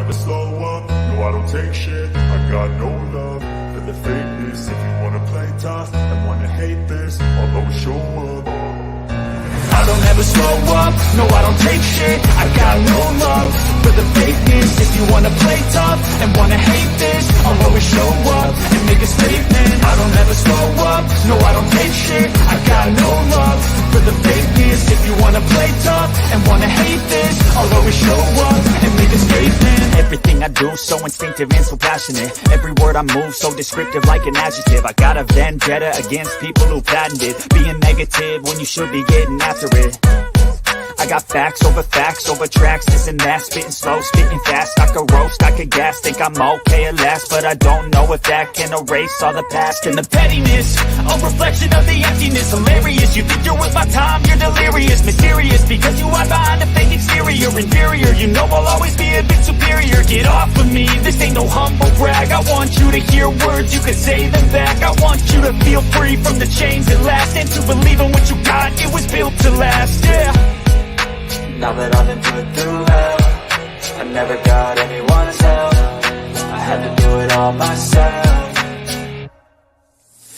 never slow up, no I don't take shit. I got no love for the fakeness. If you wanna play tough and wanna hate this, I'll always show up. I don't ever slow up, no I don't take shit. I got no love for the fakeness. If you wanna play tough and wanna hate this, I'll always show up and make a statement. I don't ever slow up, no I don't take shit. I got no love for the fakeness. If you wanna play tough and wanna hate this, I'll always show up and make a statement. Everything I do so instinctive and so passionate. Every word I move so descriptive like an adjective. I got a vendetta against people who patented being negative when you should be getting after it. I got facts over tracks, this and that, spitting slow, spitting fast. I could roast, I could gas, think I'm okay at last, but I don't know if that can erase all the past and the pettiness. A reflection of the emptiness, hilarious. You think you're with my time, you're delirious, mysterious, because you hide behind a fake exterior, inferior. You know I'll always be a bit superior. Get off of me, this ain't no humble brag. I want you to hear words, you can say them back. I want you to feel free from the chains at last, and to believe in what you got, it was built to last, yeah. Now that I've been put through hell, I never got anyone's help. I had to do it all myself.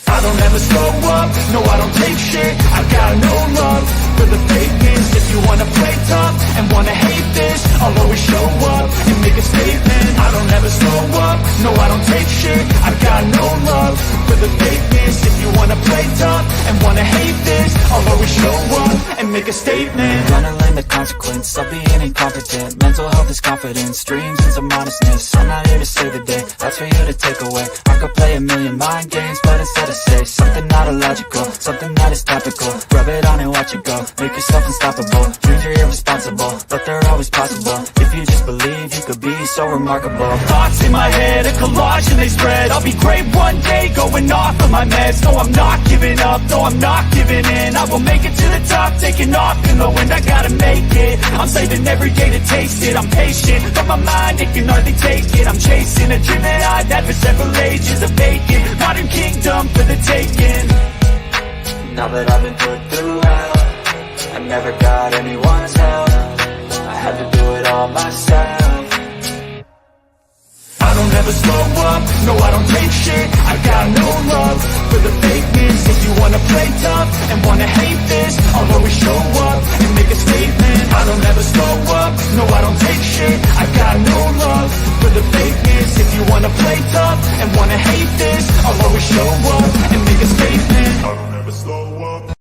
I don't ever slow up, no I don't take shit. I got no love for the fakeness. If you wanna play tough and wanna hate this, I'll always show up and make a statement. I don't ever slow up, no I don't take shit. I got no love for the fakeness. If you wanna play tough and wanna hate this, I'll always show up and make a statement. Gonna learn the consequence of being incompetent. Mental health is confidence, dreams and some honestness. I'm not here to save the day, that's for you to take away. I could play a million mind games, but instead I say something not illogical, something that is topical. Rub it on and watch it go, make yourself unstoppable. Dreams are irresponsible, but they're always possible. If you just believe, you could be so remarkable. Thoughts in my head, a collage and they spread. I'll be great one day, going off of my meds. No, I'm not giving up, no, I'm not giving in. I will make it to the top, taking off in the wind. I gotta make it, I'm saving every day to taste it. I'm patient, but my mind, it can hardly take it. I'm chasing a dream that I've had for several ages, a vacant modern kingdom for the taking. Now that I've been put through hell, I never got anyone's help. I had to do it all myself. I don't ever slow up, no I don't take shit. I got no love for the fakeness. If you wanna play tough and wanna hate this, I'll always show up and make a statement. I don't ever slow up, no I don't take shit. I got no love for the fakeness. If you wanna play tough and wanna hate this, I'll always show up and make a statement. I don't ever slow up.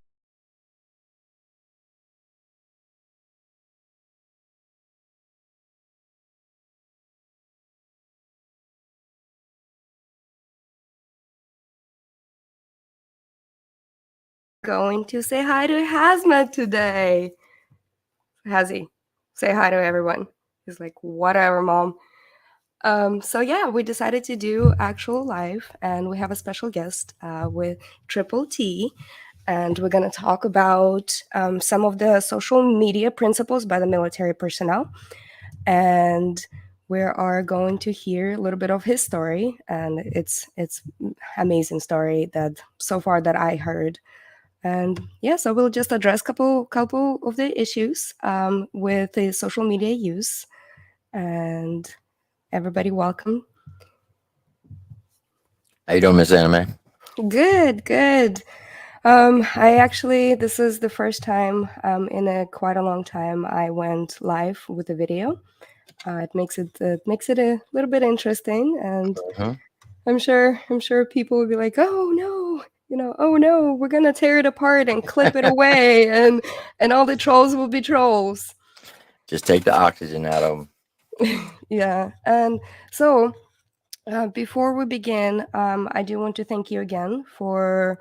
Going to say hi to Hazmat today. Hazzy, say hi to everyone. He's like, whatever, mom. So yeah, we decided to do actual live, and we have a special guest with Triple T, and we're going to talk about some of the social media principles by the military personnel, and we are going to hear a little bit of his story, and it's amazing story that so far that I heard. And yeah, so we'll just address couple of the issues with the social media use. And everybody, welcome. How you doing, Miss Anime? Good. I actually, this is the first time in quite a long time I went live with a video. It makes it a little bit interesting, and I'm sure people will be like, oh no. Oh no, we're gonna tear it apart and clip it away, and all the trolls will be trolls. Just take the oxygen out of them. Yeah, and so before we begin, I do want to thank you again for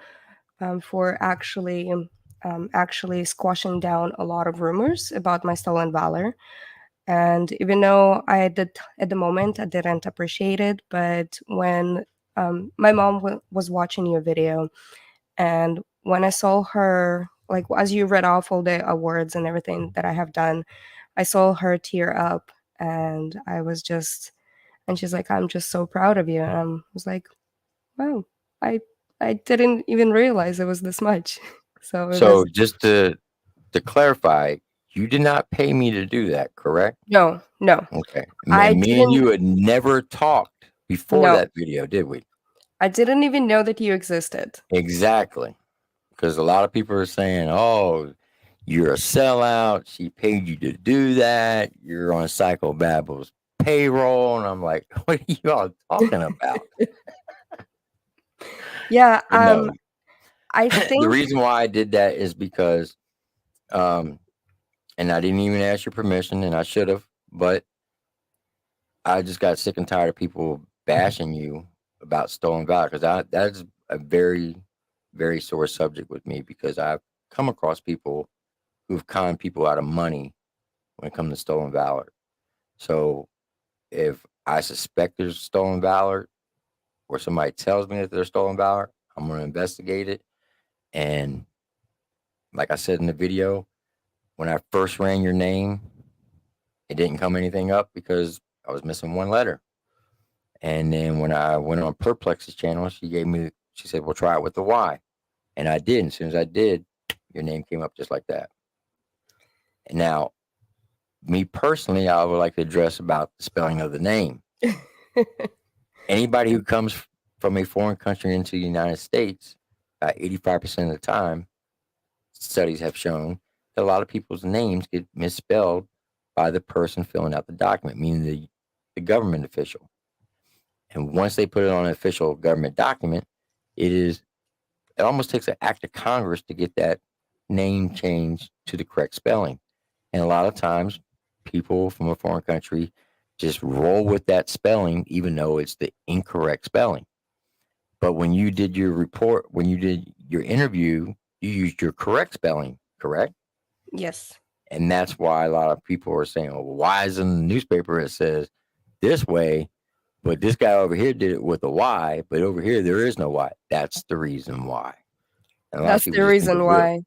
actually squashing down a lot of rumors about my stolen valor. And even though I did at the moment, I didn't appreciate it, but when my mom was watching your video, and when I saw her, like as you read off all the awards and everything that I have done, I saw her tear up, and I was just, and she's like, I'm just so proud of you. And I was like, wow, I didn't even realize it was this much. So just to clarify, You did not pay me to do that, correct? No, no, Okay. I And me and didn't. you had never talked before No, that video, did we? I didn't even know that you existed. Exactly. Because a lot of people are saying, oh, you're a sellout. She paid you to do that. You're on Psychobabbles payroll. And I'm like, what are you all talking about? Yeah, But no, I the think reason why I did that is because, and I didn't even ask your permission, and I should have, but I just got sick and tired of people bashing you about stolen valor because that's a very, very sore subject with me because I've come across people who've conned people out of money when it comes to stolen valor. So if I suspect there's stolen valor or somebody tells me that there's stolen valor, I'm going to investigate it. And like I said in the video, when I first ran your name, it didn't come anything up because I was missing one letter. And then when I went on Perplex's channel, she said, well, try it with the Y. And I did. And as soon as I did, your name came up just like that. And now, me personally, I would like to address about the spelling of the name. Anybody who comes from a foreign country into the United States, about 85% of the time, studies have shown that a lot of people's names get misspelled by the person filling out the document, meaning the government official. And once they put it on an official government document, it almost takes an act of Congress to get that name changed to the correct spelling. And a lot of times people from a foreign country just roll with that spelling, even though it's the incorrect spelling. But when you did your report, when you did your interview, you used your correct spelling, correct? yes. And that's why a lot of people are saying, well, why is in the newspaper it says this way, but this guy over here did it with a Y, but over here there is no Y. That's the reason why. And a lot of That's people the just think reason it's weird. why.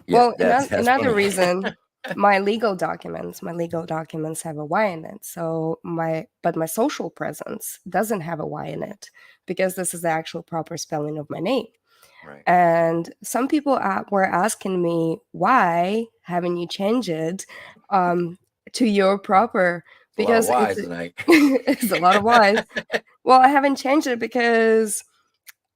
Yeah, Well, that's another funny. reason, my legal documents have a Y in it. So my social presence doesn't have a Y in it because this is the actual proper spelling of my name. Right. And some people were asking me, why haven't you changed it to your proper? A lot of Because Y's tonight. it's a lot of Y's. Well, I haven't changed it because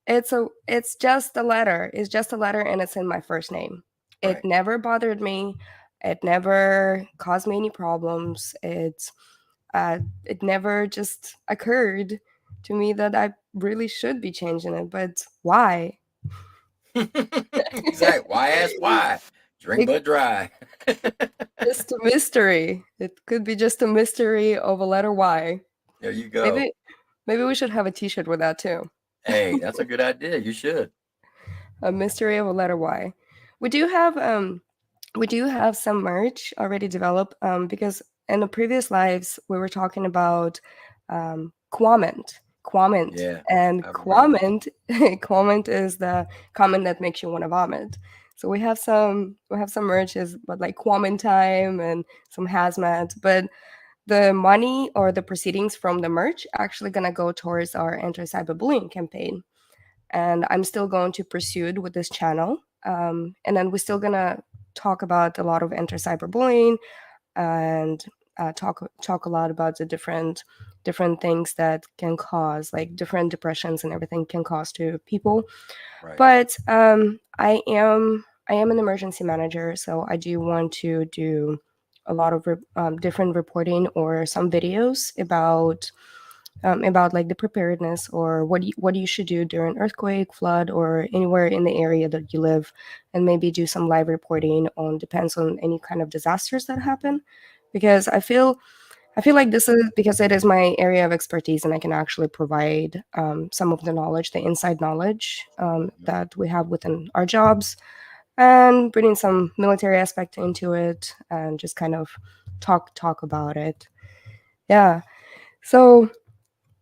it's just a letter. It's just a letter and it's in my first name. It Right. never bothered me. It never caused me any problems. It never just occurred to me that I really should be changing it. But why? Exactly. Why ask why? Drink but dry. Just a mystery. It could be just a mystery of a letter Y. There you go. Maybe we should have a T-shirt with that too. Hey, that's a good idea. You should. A mystery of a letter Y. We do have some merch already developed because in the previous lives we were talking about quament. Yeah, And I remember. quament is the comment that makes you want to vomit. So we have some merch but like quament time and some hazmat, but the money or the proceedings from the merch actually going to go towards our anti-cyberbullying campaign. And I'm still going to pursue it with this channel. And then we're still going to talk about a lot of anti-cyberbullying and talk a lot about the different things that can cause, like different depressions and everything can cause to people. Right. But I am an emergency manager, so I do want to do a lot of different reporting or some videos about like the preparedness or what you should do during earthquake, flood, or anywhere in the area that you live, and maybe do some live reporting on depends on any kind of disasters that happen, because I feel like this is because it is my area of expertise and I can actually provide some of the knowledge, the inside knowledge that we have within our jobs, and bringing some military aspect into it and just kind of talk about it. Yeah. So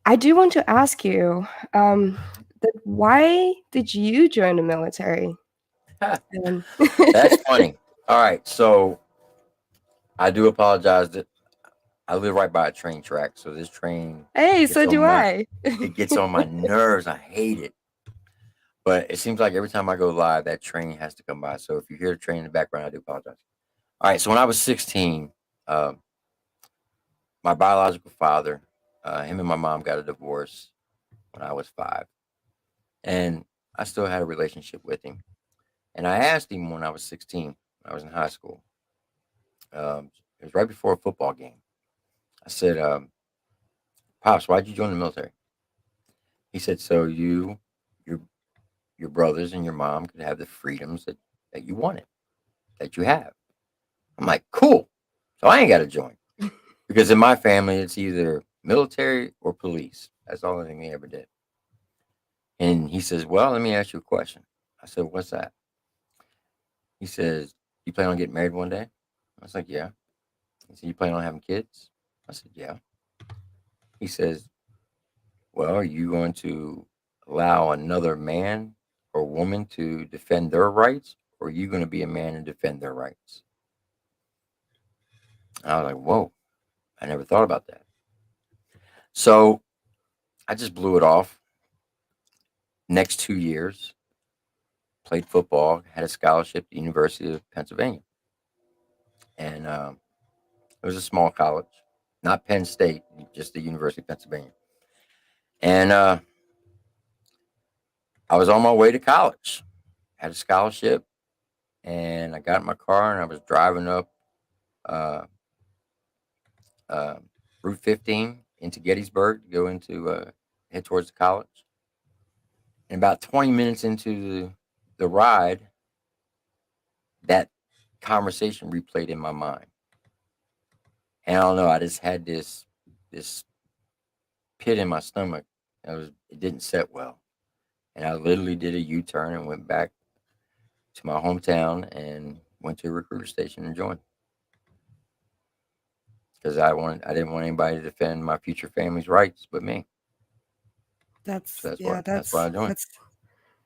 I do want to ask you, that why did you join the military? And That's funny. All right, so I do apologize that I live right by a train track, so this train hey, gets so do I. it gets on my nerves. I hate it. But it seems like every time I go live, that train has to come by. So if you hear the train in the background, I do apologize. All right. So when I was 16, uh, my biological father, him and my mom got a divorce when I was 5, and I still had a relationship with him. And I asked him when I was 16, when I was in high school. It was right before a football game. I said, "Pops, why'd you join the military?" He said, "So your your brothers and your mom could have the freedoms that you wanted, that you have." I'm like, "Cool." So I ain't got to join because in my family it's either military or police. That's the only thing they ever did. And he says, "Well, let me ask you a question." I said, "What's that?" He says, "You plan on getting married one day?" I was like, "Yeah." He said, "You plan on having kids?" I said, "Yeah." He says, "Well, are you going to allow another man or woman to defend their rights, or are you going to be a man and defend their rights?" And I was like, "Whoa, I never thought about that." So I just blew it off. Next 2 years, played football, had a scholarship at the University of Pennsylvania. And it was a small college, not Penn State, just the University of Pennsylvania. And I was on my way to college, had a scholarship, and I got in my car and I was driving up uh, uh, Route 15 into Gettysburg to go into head towards the college. And about 20 minutes into the ride, that conversation replayed in my mind. And I don't know, I just had this pit in my stomach. It didn't set well. And I literally did a U-turn and went back to my hometown and went to a recruiter station and joined because I didn't want anybody to defend my future family's rights but me. So That's yeah, that's why I joined.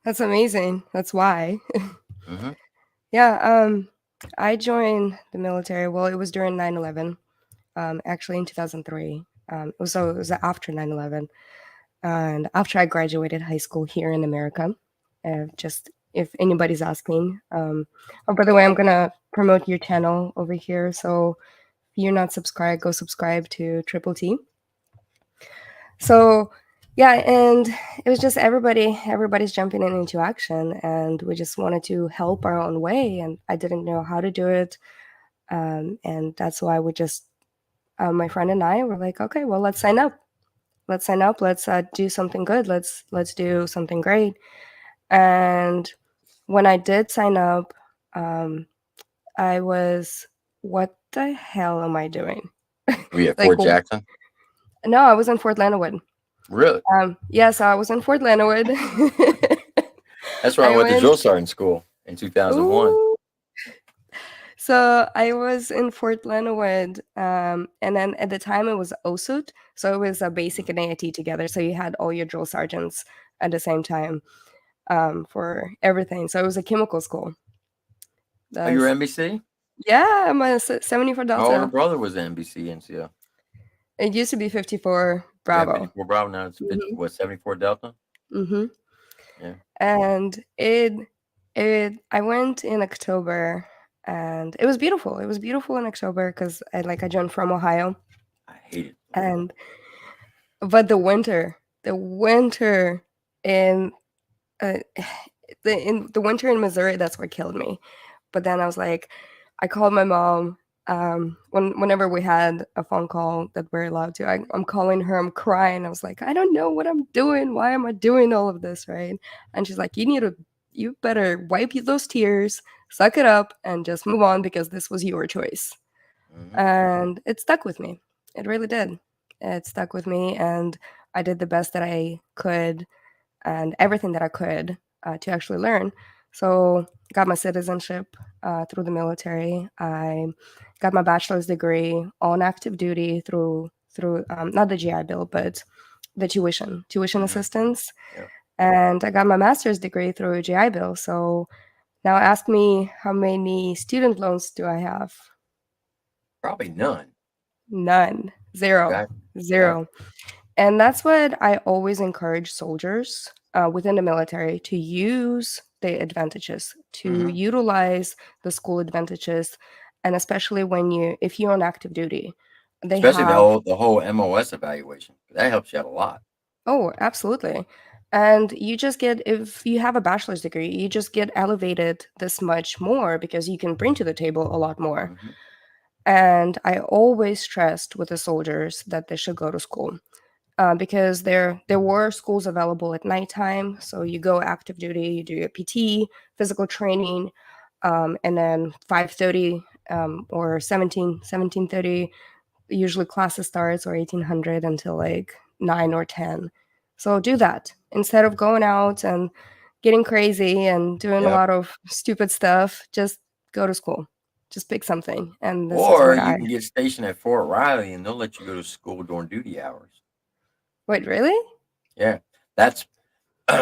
that's amazing. That's why. Hmm. Yeah, I joined the military. Well, it was during 9/11. Actually in 2003. It was after 9/11, and after I graduated high school here in America. Just if anybody's asking. Oh, by the way, I'm gonna promote your channel over here. So if you're not subscribed, go subscribe to Triple T. So yeah, and it was just everybody's jumping into action, and we just wanted to help our own way, and I didn't know how to do it, and that's why we just my friend and I were like, okay, well, let's sign up. Let's sign up. Let's do something good. Let's do something great. And when I did sign up, um, I was, what the hell am I doing? We at Like, Fort Jackson. no, I was in Fort Leonard. Really? Yes, I was in Fort Leonard. That's where I I went to went. drill sergeant school in 2001. Ooh. So I was in Fort Leonard, and then at the time it was OSUT, so it was a basic and AIT together. So you had all your drill sergeants at the same time, for everything. So it was a chemical school. Oh, you were That's NBC? Yeah, I'm a 74 My older Delta. brother was NBC NCO. It used to be 54 Yeah, Bravo. 54 Bravo. Now it's 50, Hmm. what, 74 Delta? Hmm. Yeah. And it I went in October, and it was beautiful. It was beautiful in October because I joined from Ohio, I hated the weather. and but the winter in uh, the winter in Missouri, that's what killed me. But then I was like, I called my mom. Whenever we had a phone call that we're allowed to, I'm calling her. I'm crying. I was like, I don't know what I'm doing. Why am I doing all of this, right? And she's like, you better wipe those tears, suck it up, and just move on because this was your choice. Hmm. And it stuck with me. It really did. It stuck with me, and I did the best that I could and everything that I could to actually learn. So, got my citizenship through the military. I got my bachelor's degree on active duty through not the GI Bill, but the tuition Hmm. assistance, Yeah. and I got my master's degree through GI Bill. So now ask me, how many student loans do I have? Probably none. None. Zero. Exactly. Yeah. Zero. And that's what I always encourage soldiers within the military to use the advantages, to Hmm. utilize the school advantages, And especially if you're on active duty, they Especially have. the whole MOS evaluation. That helps you out a lot. Oh, absolutely. And you just get, if you have a bachelor's degree, you just get elevated this much more because you can bring to the table a lot more. Mhm. And I always stressed with the soldiers that they should go to school. Because there were schools available at nighttime. So you go active duty, you do your PT, physical training, and then 5:30 or 17:30. Usually classes starts or 1800 until like 9 or 10. So do that instead of going out and getting crazy and doing a Yep. lot of stupid stuff. Just go to school. Just pick something, and this is Or what you I. can get stationed at Fort Riley and they'll let you go to school during duty hours. Wait, really? Yeah. That's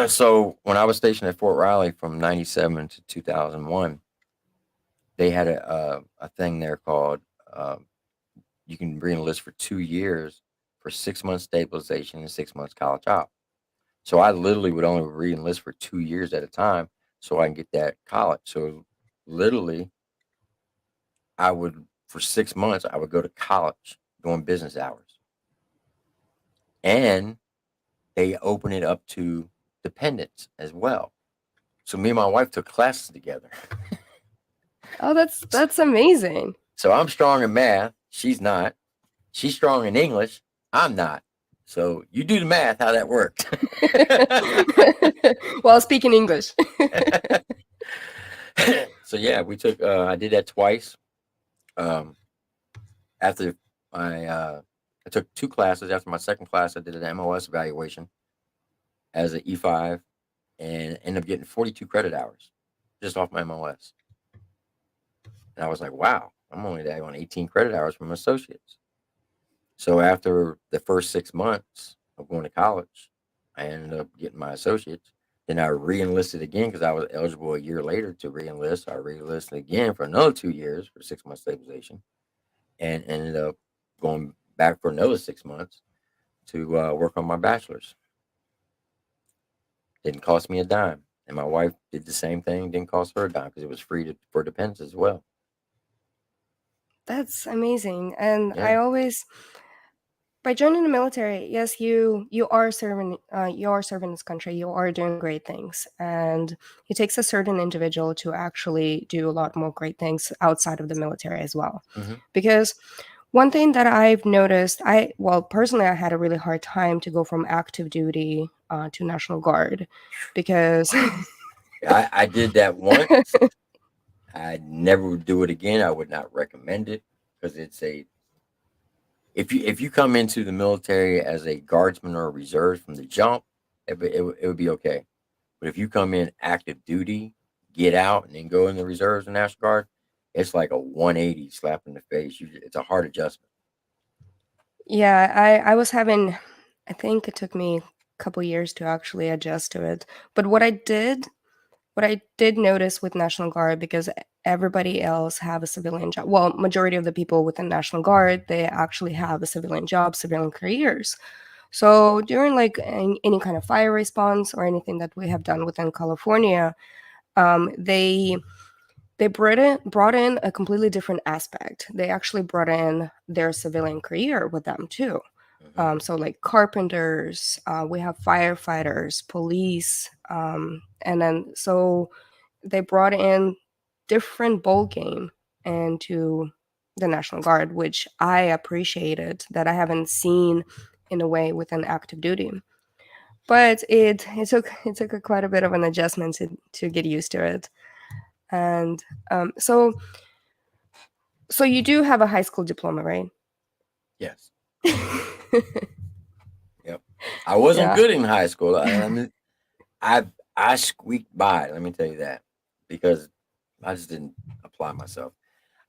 so when I was stationed at Fort Riley from 97 to 2001, they had a thing there called you can re-enlist for 2 years for 6 months stabilization and 6 months college op. So I literally would only re-enlist for 2 years at a time so I can get that college. So literally, I would for 6 months I would go to college during business hours, and they open it up to dependents as well. So me and my wife took classes together. Oh, that's amazing. So I'm strong in math. She's not. She's strong in English. I'm not. So you do the math how that works. While speaking English. So yeah, we took. I did that twice. Um, after I took 2 classes. After my second class, I did an MOS evaluation as an E5, and ended up getting 42 credit hours just off my MOS. And I was like, wow, I'm only down on 18 credit hours from associates. So after the first 6 months of going to college, I ended up getting my associates. Then I re-enlisted again because I was eligible a year later to re-enlist. I re-enlisted again for another 2 years for 6 months stabilization, and ended up going back for another 6 months to work on my bachelor's. Didn't cost me a dime, and my wife did the same thing. Didn't cost her a dime because it was free for dependents as well. That's amazing. And I Yeah. always, by joining the military, yes, you are serving this country, you are doing great things, and it takes a certain individual to actually do a lot more great things outside of the military as well. Hmm. Because one thing that I've noticed, well, personally, I had a really hard time to go from active duty to National Guard because. I did that once. I never would do it again. I would not recommend it because it's a if you come into the military as a guardsman or a reserve from the jump, it would be okay. But if you come in active duty, get out, and then go in the reserves and National Guard, it's like a 180 slap in the face. It's a hard adjustment. Yeah, I was having, I think it took me a couple years to actually adjust to it. But what I did notice with National Guard, because everybody else have a civilian job. Well, majority of the people within National Guard, they actually have a civilian job, civilian careers. So during like any kind of fire response or anything that we have done within California, they brought in a completely different aspect. They actually brought in their civilian career with them too. Hmm. So like carpenters, we have firefighters, police, and then so they brought in different ball game into the National Guard, which I appreciated that I haven't seen in a way within active duty. But it took quite a bit of an adjustment to get used to it. And so you do have a high school diploma, right? Yes. Yep. I wasn't Yeah. good in high school. I I squeaked by. Let me tell you that because I just didn't apply myself.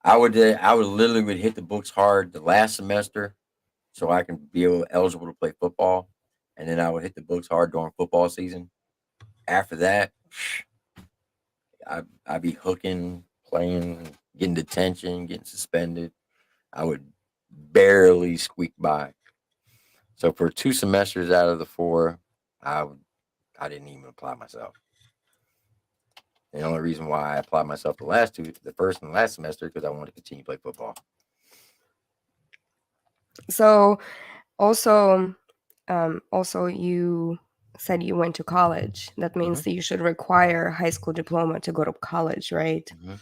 I would literally would hit the books hard the last semester so I can be eligible to play football, and then I would hit the books hard during football season. After that, I'd be hooking, playing, getting detention, getting suspended. I would barely squeak by. So for 2 semesters out of the 4, I would I didn't even apply myself. The only reason why I applied myself the first and last semester, because I wanted to continue to play football. So also, you said you went to college. That means that you should require a high school diploma to go to college, right? Mm-hmm.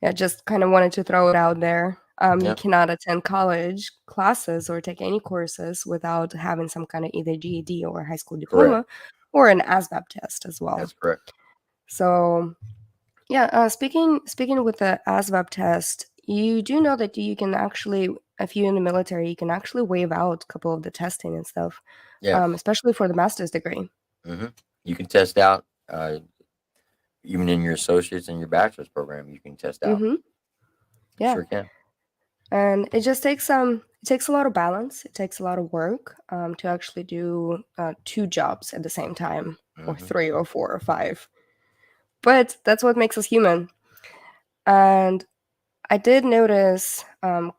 Yeah, just kind of wanted to throw it out there. You Yeah, cannot attend college classes or take any courses without having some kind of either GED or high school correct. diploma or an ASVAB test as well. That's correct. So yeah, speaking with the ASVAB test, you do know that you can actually, if you're in the military, you can actually waive out a couple of the testing and stuff, Yeah. especially for the master's degree. Mm-hmm. You can test out, even in your associates and your bachelor's program, you can test out. Mm-hmm. Yeah, Sure can. and it just takes it takes a lot of balance. It takes a lot of work to actually do 2 jobs at the same time, or Mm-hmm. 3 or 4 or 5. But that's what makes us human. And I did notice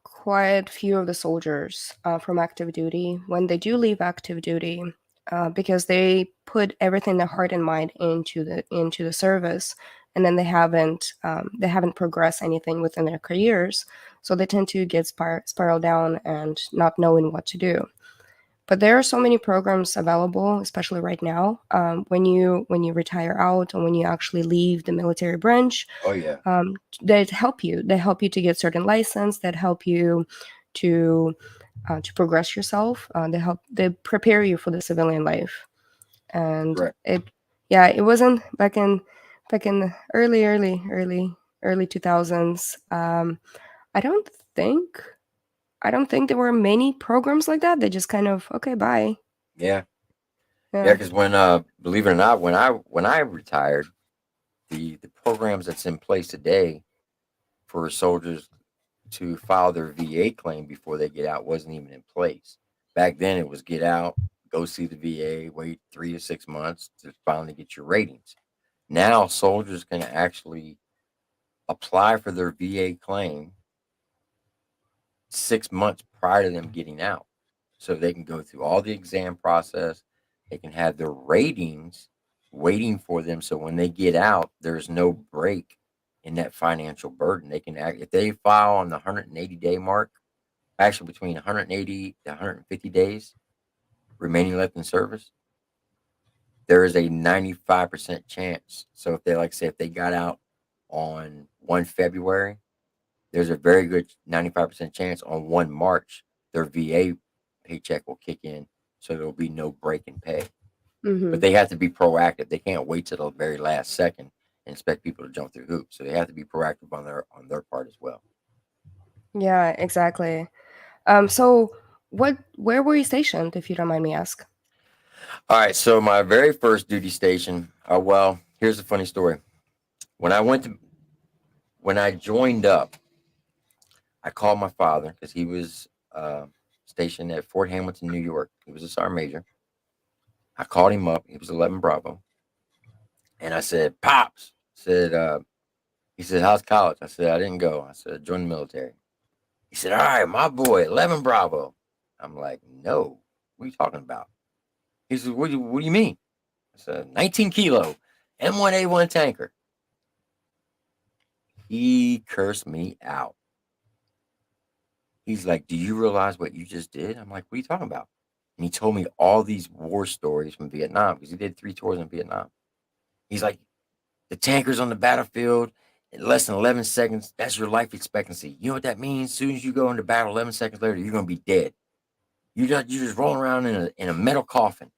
quite a few of the soldiers from active duty when they do leave active duty, because they put everything their heart and mind into the service, and then they haven't progressed anything within their careers, so they tend to get spiral down and not knowing what to do. But there are so many programs available, especially right now. When you retire out and when you actually leave the military branch, Oh yeah. that help you. They help you to get certain license. That help you to progress yourself. They prepare you for the civilian life. And Correct. it wasn't back in the early 2000s. I don't think I don't think there were many programs like that. They just kind of, okay, bye. Yeah. Yeah. Yeah. Because when, believe it or not, when I retired, the programs that's in place today for soldiers to file their VA claim before they get out wasn't even in place. Back then, it was get out, go see the VA, wait 3 to 6 months to finally get your ratings. Now, soldiers can actually apply for their VA claim 6 months prior to them getting out. So they can go through all the exam process. They can have their ratings waiting for them. So when they get out, there's no break in that financial burden. They can act if they file on the 180-day mark, actually between 180 to 150 days remaining left in service, there is a 95% chance. So if they, like say, if they got out on 1 February, there's a very good 95% chance on 1 March their VA paycheck will kick in, so there'll be no break in pay. Hmm. But they have to be proactive. They can't wait till the very last second and expect people to jump through hoops. So they have to be proactive on their part as well. Yeah, exactly. So where were you stationed, if you don't mind me ask? All right, so my very first duty station. Well, here's a funny story. When I joined up, I called my father because he was stationed at Fort Hamilton, New York. He was a sergeant major. I called him up. He was 11 Bravo. And I said, Pops, he said, how's college? I said, I didn't go. I said, I joined the military. He said, all right, my boy, 11 Bravo. I'm like, no, what are you talking about? He said, what do you mean? I said, 19 kilo, M1A1 tanker. He cursed me out. He's like, do you realize what you just did? I'm like, what are you talking about? And he told me all these war stories from Vietnam because he did 3 tours in Vietnam. He's like, the tanker's on the battlefield in less than 11 seconds. That's your life expectancy. You know what that means? As soon as you go into battle, 11 seconds later, you're going to be dead. You're just rolling around in a metal coffin.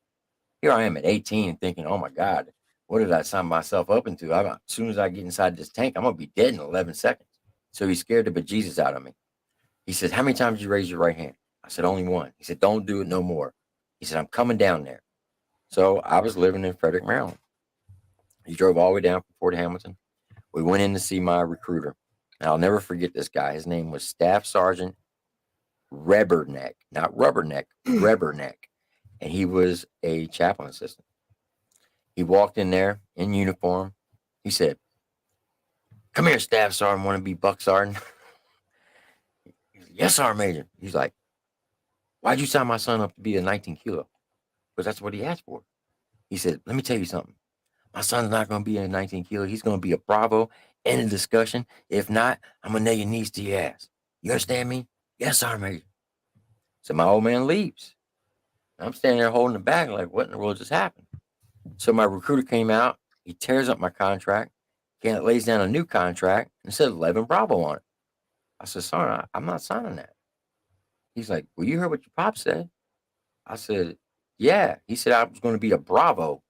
Here I am at 18 thinking, oh my God, what did I sign myself up into? As soon as I get inside this tank, I'm going to be dead in 11 seconds. So he scared the bejesus out of me. He said, how many times did you raise your right hand? I said, only one. He said, don't do it no more. He said, I'm coming down there. So I was living in Frederick, Maryland. He drove all the way down from Fort Hamilton. We went in to see my recruiter. And I'll never forget this guy. His name was Staff Sergeant Reberneck, not Rubberneck, Reberneck. And he was a chaplain assistant. He walked in there in uniform. He said, come here, Staff Sergeant, want to be Buck Sergeant? Yes, Sergeant Major. He's like, why'd you sign my son up to be a 19 kilo? Because that's what he asked for. He said, let me tell you something. My son's not going to be a 19 kilo. He's going to be a Bravo. End of discussion. If not, I'm going to nail your knees to your ass. You understand me? Yes, Sergeant Major. So my old man leaves. I'm standing there holding the bag like, what in the world just happened? So my recruiter came out. He tears up my contract. Lays down a new contract and said 11 Bravo on it. I said, son, I'm not signing that. He's like, well, you heard what your pop said. I said, yeah. He said I was going to be a Bravo.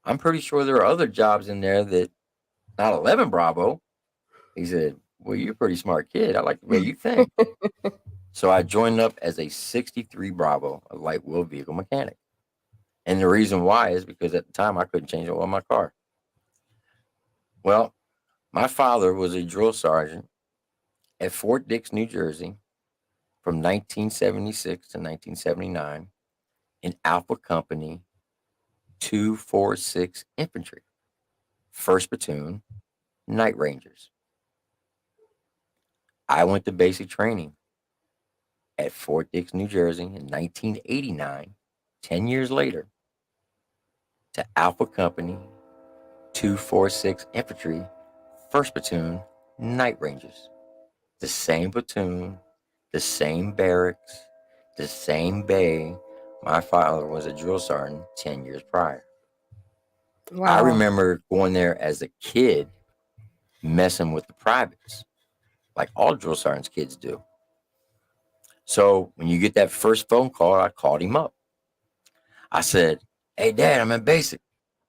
I'm pretty sure there are other jobs in there that not 11 Bravo. He said, well, you're a pretty smart kid. I like the way you think. So I joined up as a 63 Bravo, a light wheel vehicle mechanic. And the reason why is because at the time I couldn't change the oil in my car. Well, my father was a drill sergeant at Fort Dix, New Jersey from 1976 to 1979 in Alpha Company 246 Infantry, 1st Platoon, Night Rangers. I went to basic training at Fort Dix, New Jersey in 1989, 10 years later, to Alpha Company 246 Infantry, 1st Platoon, Night Rangers. The same platoon, the same barracks, the same bay. My father was a drill sergeant 10 years prior. I Wow. remember going there as a kid, messing with the privates, like all drill sergeants' kids do. So when you get that first phone call, I called him up. I said, hey, Dad, I'm in basic.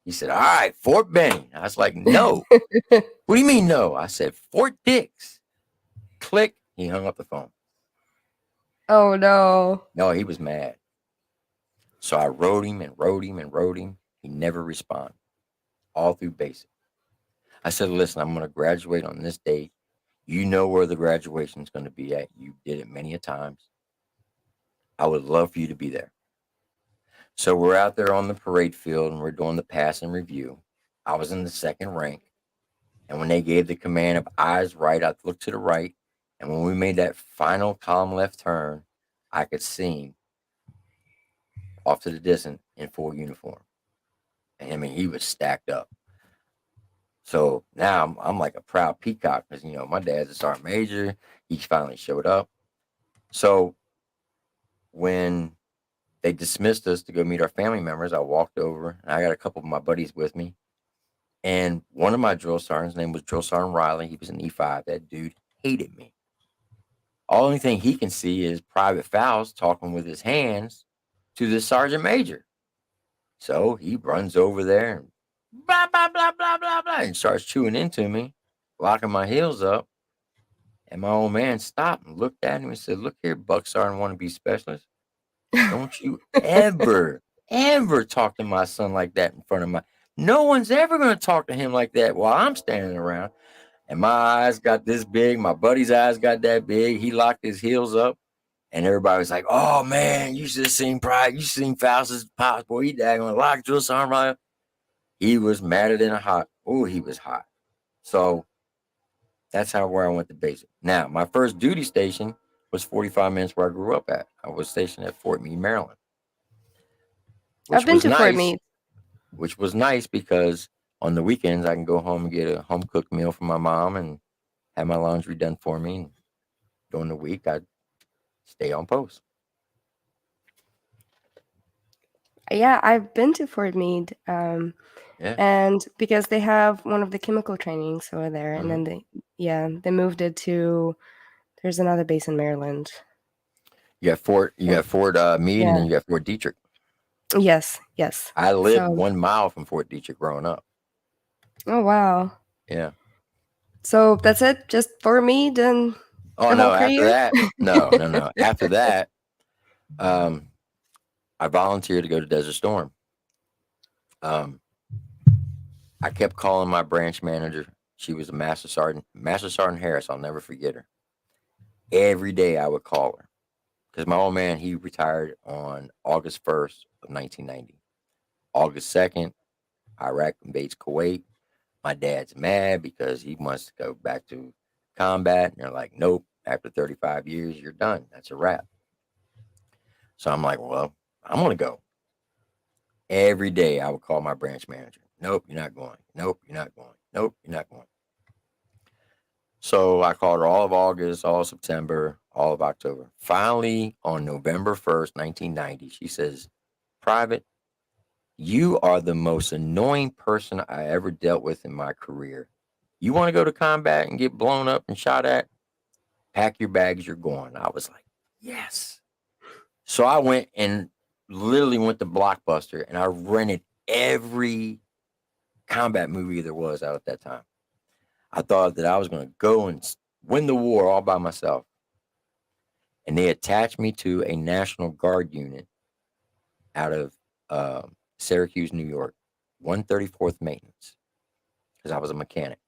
He said, all right, Fort Benning. I was like, no. What do you mean, no? I said, Fort Dix. Click. He hung up the phone. Oh, no. No, he was mad. So I wrote him and wrote him and wrote him. He never responded, all through basic. I said, listen, I'm going to graduate on this date. You know where the graduation is going to be at. You did it many a times. I would love for you to be there. So we're out there on the parade field and we're doing the pass and review. I was in the second rank. And when they gave the command of eyes right, I looked to the right. And when we made that final column left turn, I could see him off to the distance in full uniform. And I mean, he was stacked up. So now I'm like a proud peacock because, you know, my dad's a sergeant major. He finally showed up. So when they dismissed us to go meet our family members, I walked over and I got a couple of my buddies with me. And one of my drill sergeants' name was Drill Sergeant Riley. He was an E5. That dude hated me. Only thing he can see is Private Fowles talking with his hands to the sergeant major. So he runs over there and blah, blah, blah, blah, blah, blah, and starts chewing into me, locking my heels up. And my old man stopped and looked at him and said, look here, Buck Sergeant wannabe specialist. Don't you ever, ever talk to my son like that in front of my... No one's ever going to talk to him like that while I'm standing around. And my eyes got this big. My buddy's eyes got that big. He locked his heels up. And everybody was like, oh, man, you should have seen Pride. You should have seen Faust's pops. Boy, he daggone locked Drill Sergeant Riley. He was madder than a hot. Oh, he was hot. So that's where I went to basic. Now, my first duty station was 45 minutes where I grew up at. I was stationed at Fort Meade, Maryland. I've been to Fort Meade. Which was nice because on the weekends I can go home and get a home cooked meal from my mom and have my laundry done for me. And during the week, I'd stay on post. Yeah, I've been to Fort Meade. Yeah. And because they have one of the chemical trainings over there, and then they moved it to... There's another base in Maryland. You got Fort Meade, and then you got Fort Detrick. Yes. I lived 1 mile from Fort Detrick growing up. Oh, wow. Yeah. So that's it? Just Fort Meade and... Oh, no, after that, no. After that, I volunteered to go to Desert Storm. I kept calling my branch manager. She was a Master Sergeant Harris. I'll never forget her. Every day I would call her because my old man, he retired on August 1st of 1990. August 2nd, Iraq invades Kuwait. My dad's mad because he wants to go back to combat. And they're like, nope, after 35 years, you're done. That's a wrap. So I'm like, well, I'm going to go. Every day I would call my branch manager. Nope, you're not going. Nope, you're not going. Nope, you're not going. So I called her all of August, all of September, all of October. Finally, on November 1st, 1990, she says, Private, you are the most annoying person I ever dealt with in my career. You want to go to combat and get blown up and shot at? Pack your bags, you're going. I was like, yes. So I went and literally went to Blockbuster and I rented every combat movie there was out at that time. I thought that I was going to go and win the war all by myself. And they attached me to a National Guard unit out of Syracuse, New York, 134th Maintenance, because I was a mechanic.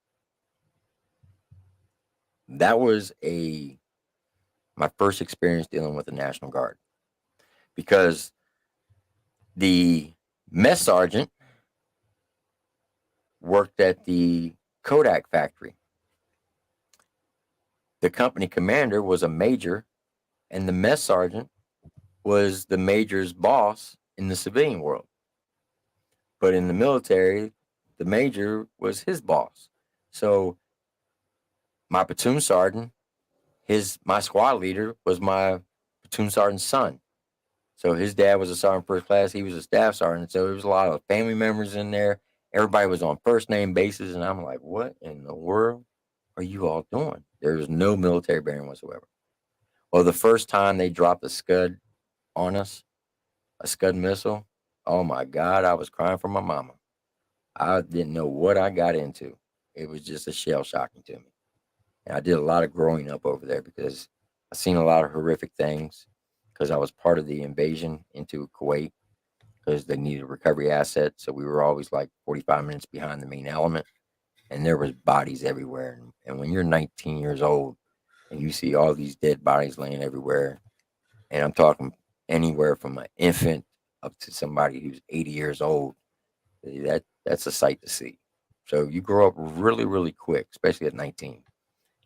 That was my first experience dealing with the National Guard, because the mess sergeant worked at the Kodak factory. The company commander was a major, and the mess sergeant was the major's boss in the civilian world. But in the military, the major was his boss. So my platoon sergeant, my squad leader was my platoon sergeant's son. So his dad was a sergeant first class. He was a staff sergeant. So there was a lot of family members in there. Everybody was on first name basis. And I'm like, what in the world are you all doing? There was no military bearing whatsoever. Well, the first time they dropped a Scud on us, a Scud missile, oh my God, I was crying for my mama. I didn't know what I got into. It was just a shell shocking to me. And I did a lot of growing up over there because I've seen a lot of horrific things, because I was part of the invasion into Kuwait because they needed a recovery asset. So we were always like 45 minutes behind the main element, and there was bodies everywhere. And when you're 19 years old and you see all these dead bodies laying everywhere, and I'm talking anywhere from an infant up to somebody who's 80 years old, that's a sight to see. So you grow up really, really quick, especially at 19.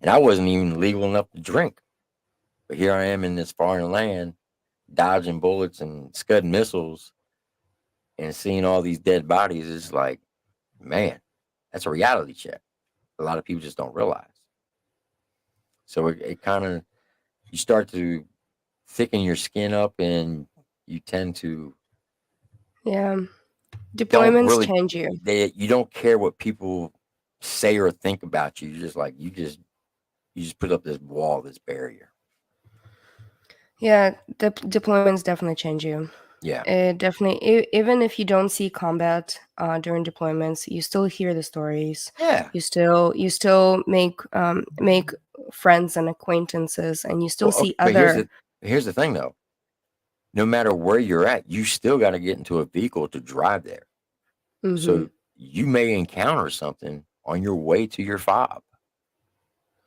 And I wasn't even legal enough to drink. But here I am in this foreign land, dodging bullets and Scud missiles and seeing all these dead bodies. Is like, man, that's a reality check. A lot of people just don't realize. So it kind of, you start to thicken your skin up, and you tend to Yeah. don't Deployments really, change you. you don't care what people say or think about you. You're just like, you just put up this wall, this barrier. Yeah, the deployments definitely change you. Yeah. It definitely, even if you don't see combat during deployments, you still hear the stories. Yeah. You still make friends and acquaintances, and you still Well, see but other. here's the thing though. No matter where you're at, you still got to get into a vehicle to drive there. Mhm. So you may encounter something on your way to your fob.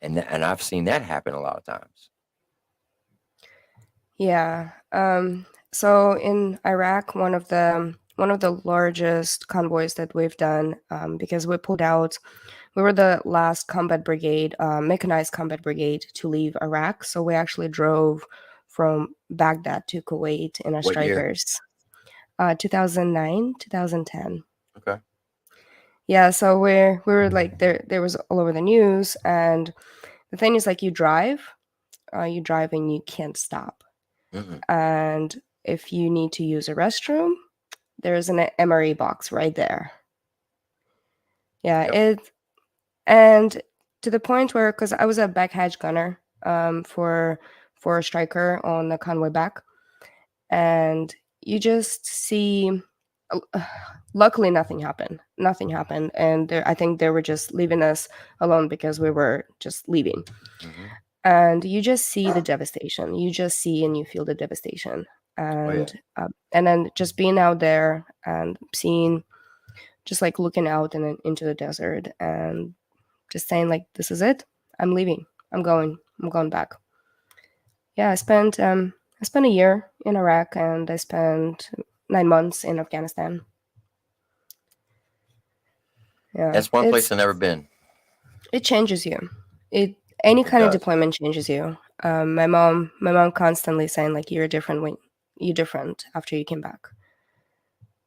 And I've seen that happen a lot of times. Yeah. So in Iraq, one of the largest convoys that we've done, because we pulled out, we were the last combat brigade, mechanized combat brigade to leave Iraq. So we actually drove from Baghdad to Kuwait in our What year? strikers. 2009, 2010. Okay. Yeah, so we were like there was all over the news, and the thing is, like, you drive and you can't stop. Mm-mm. And if you need to use a restroom, there's an MRE box right there. Yeah, Yep. and to the point where, because I was a back hatch gunner for a striker on the convoy back, and you just see. Luckily, nothing happened. Nothing happened, and I think they were just leaving us alone because we were just leaving. Mm-hmm. And you just see the devastation. You just see and you feel the devastation, and then just being out there and seeing, just like looking out into the desert and just saying, like, this is it. I'm leaving. I'm going back. Yeah, I spent a year in Iraq, and I spent 9 months in Afghanistan. Yeah, That's one place I've never been. it changes you. Any kind of does. deployment changes you. My mom constantly saying, like, you're different after you came back.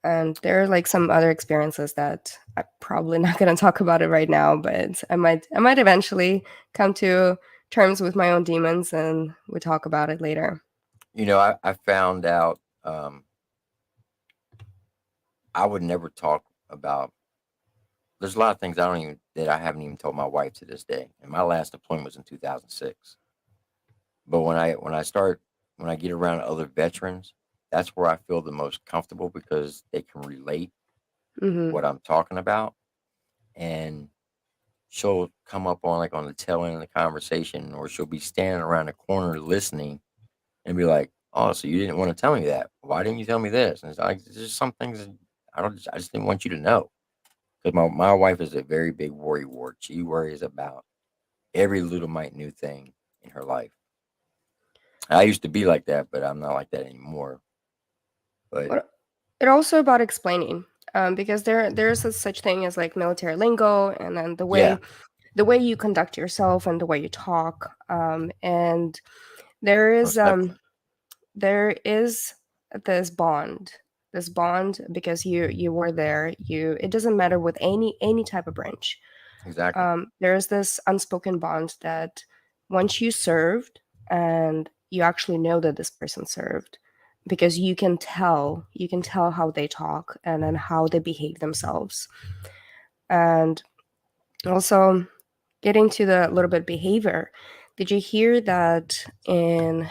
And there are like some other experiences that I'm probably not going to talk about it right now, but I might eventually come to terms with my own demons, and we talk about it later. I found out I would never talk about. There's a lot of things that I haven't even told my wife to this day. And my last deployment was in 2006. But when I get around other veterans, that's where I feel the most comfortable because they can relate Hmm. what I'm talking about, and she'll come up on like on the tail end of the conversation, or she'll be standing around the corner listening and be like, "Oh, so you didn't want to tell me that? Why didn't you tell me this?" And it's like there's just some things that I just didn't want you to know because my wife is a very big worry wart. She worries about every little minute thing in her life. I used to be like that, but I'm not like that anymore. But What it also about explaining, because there's a such thing as like military lingo, and then yeah, the way you conduct yourself and the way you talk, and there is most um definitely, there is this bond because you were there. You It doesn't matter with any type of branch. exactly, There is this unspoken bond that once you served, and you actually know that this person served, because you can tell how they talk and then how they behave themselves. And also, getting to the little bit behavior, did you hear that in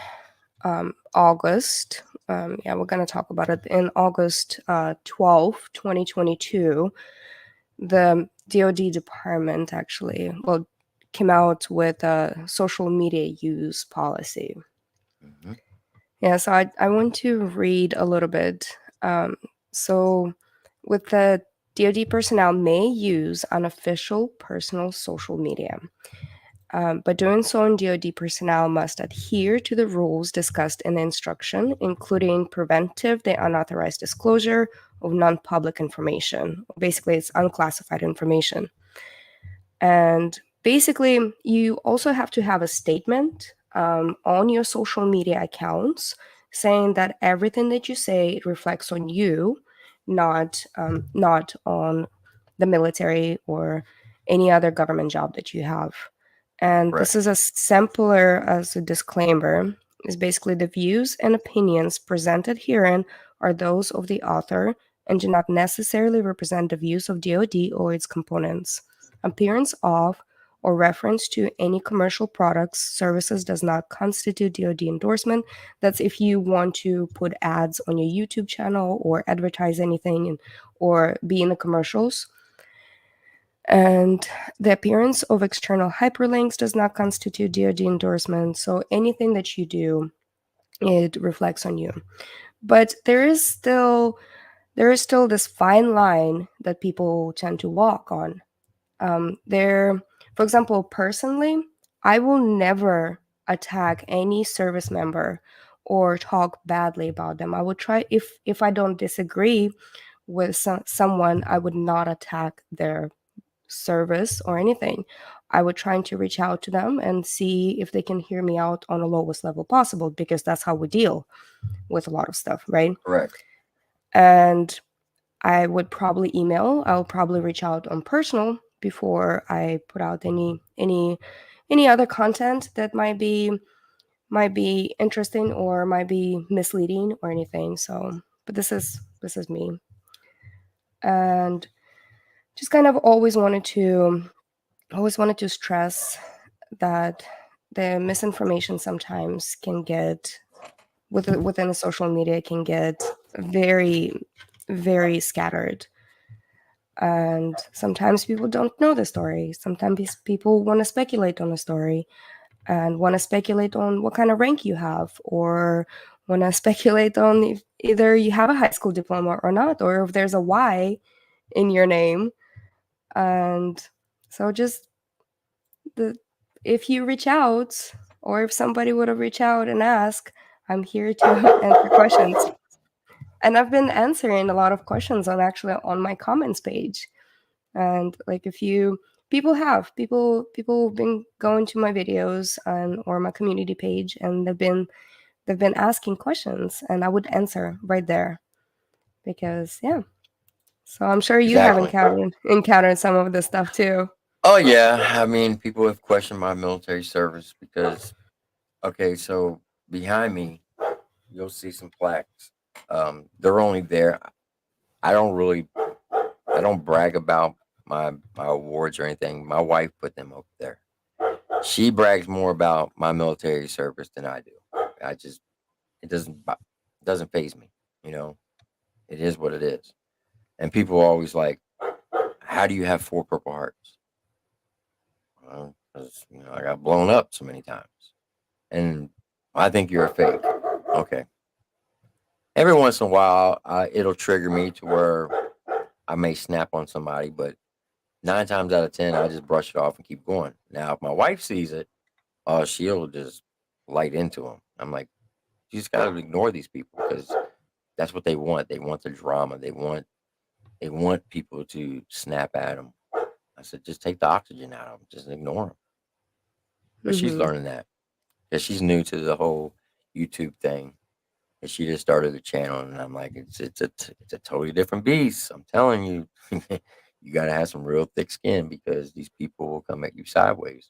August? Yeah, we're going to talk about it. In August 12th, 2022, the DoD department actually, well, came out with a social media use policy. hmm Yeah, so I want to read a little bit. So, with the DoD personnel may use unofficial personal social media. But doing so in DoD personnel must adhere to the rules discussed in the instruction, including preventive the unauthorized disclosure of non-public information. Basically, it's unclassified information. And basically, you also have to have a statement on your social media accounts saying that everything that you say reflects on you, not on the military or any other government job that you have. And correct, this is as simpler as a disclaimer. Is basically the views and opinions presented herein are those of the author and do not necessarily represent the views of DoD or its components. Appearance of or reference to any commercial products, services does not constitute DoD endorsement. That's if you want to put ads on your YouTube channel or advertise anything or be in the commercials. And the appearance of external hyperlinks does not constitute DoD endorsement. So anything that you do, it reflects on you. But there is still this fine line that people tend to walk on. For example, personally, I will never attack any service member or talk badly about them. I would try, if I don't disagree with someone, I would not attack their service or anything. I would try to reach out to them and see if they can hear me out on the lowest level possible, because that's how we deal with a lot of stuff, right? correct. And I would probably email. I'll probably reach out on personal before I put out any other content that might be interesting or might be misleading or anything. So, but this is me, and just kind of always wanted to stress that the misinformation sometimes can get within the social media can get very, very scattered. And sometimes people don't know the story. Sometimes people want to speculate on the story and want to speculate on what kind of rank you have, or want to speculate on if either you have a high school diploma or not, or if there's a Y in your name. And so just the if you reach out, or if somebody would have reached out and asked, I'm here to answer questions. And I've been answering a lot of questions on my comments page. And like a few people have been going to my videos and or my community page, and they've been asking questions, and I would answer right there. because yeah. So I'm sure you have Exactly. encountered some of this stuff too. Oh yeah, I mean, people have questioned my military service because okay, so behind me, you'll see some plaques. They're only there. I don't really, I don't brag about my awards or anything. My wife put them up there. She brags more about my military service than I do. I just it doesn't phase me. You know, it is what it is. And people are always like, "How do you have 4 Purple Hearts?" Well, 'cause, I got blown up so many times, and I think you're a fake. Okay. Every once in a while, it'll trigger me to where I may snap on somebody, but 9 times out of 10, I just brush it off and keep going. Now, if my wife sees it, she'll just light into them. I'm like, you just gotta ignore these people because that's what they want. They want the drama. They want people to snap at them. I said, just take the oxygen out of them. Just ignore them. But she's Hmm. learning that because she's new to the whole YouTube thing. And she just started a channel, and I'm like, it's a totally different beast. I'm telling you, you got to have some real thick skin because these people will come at you sideways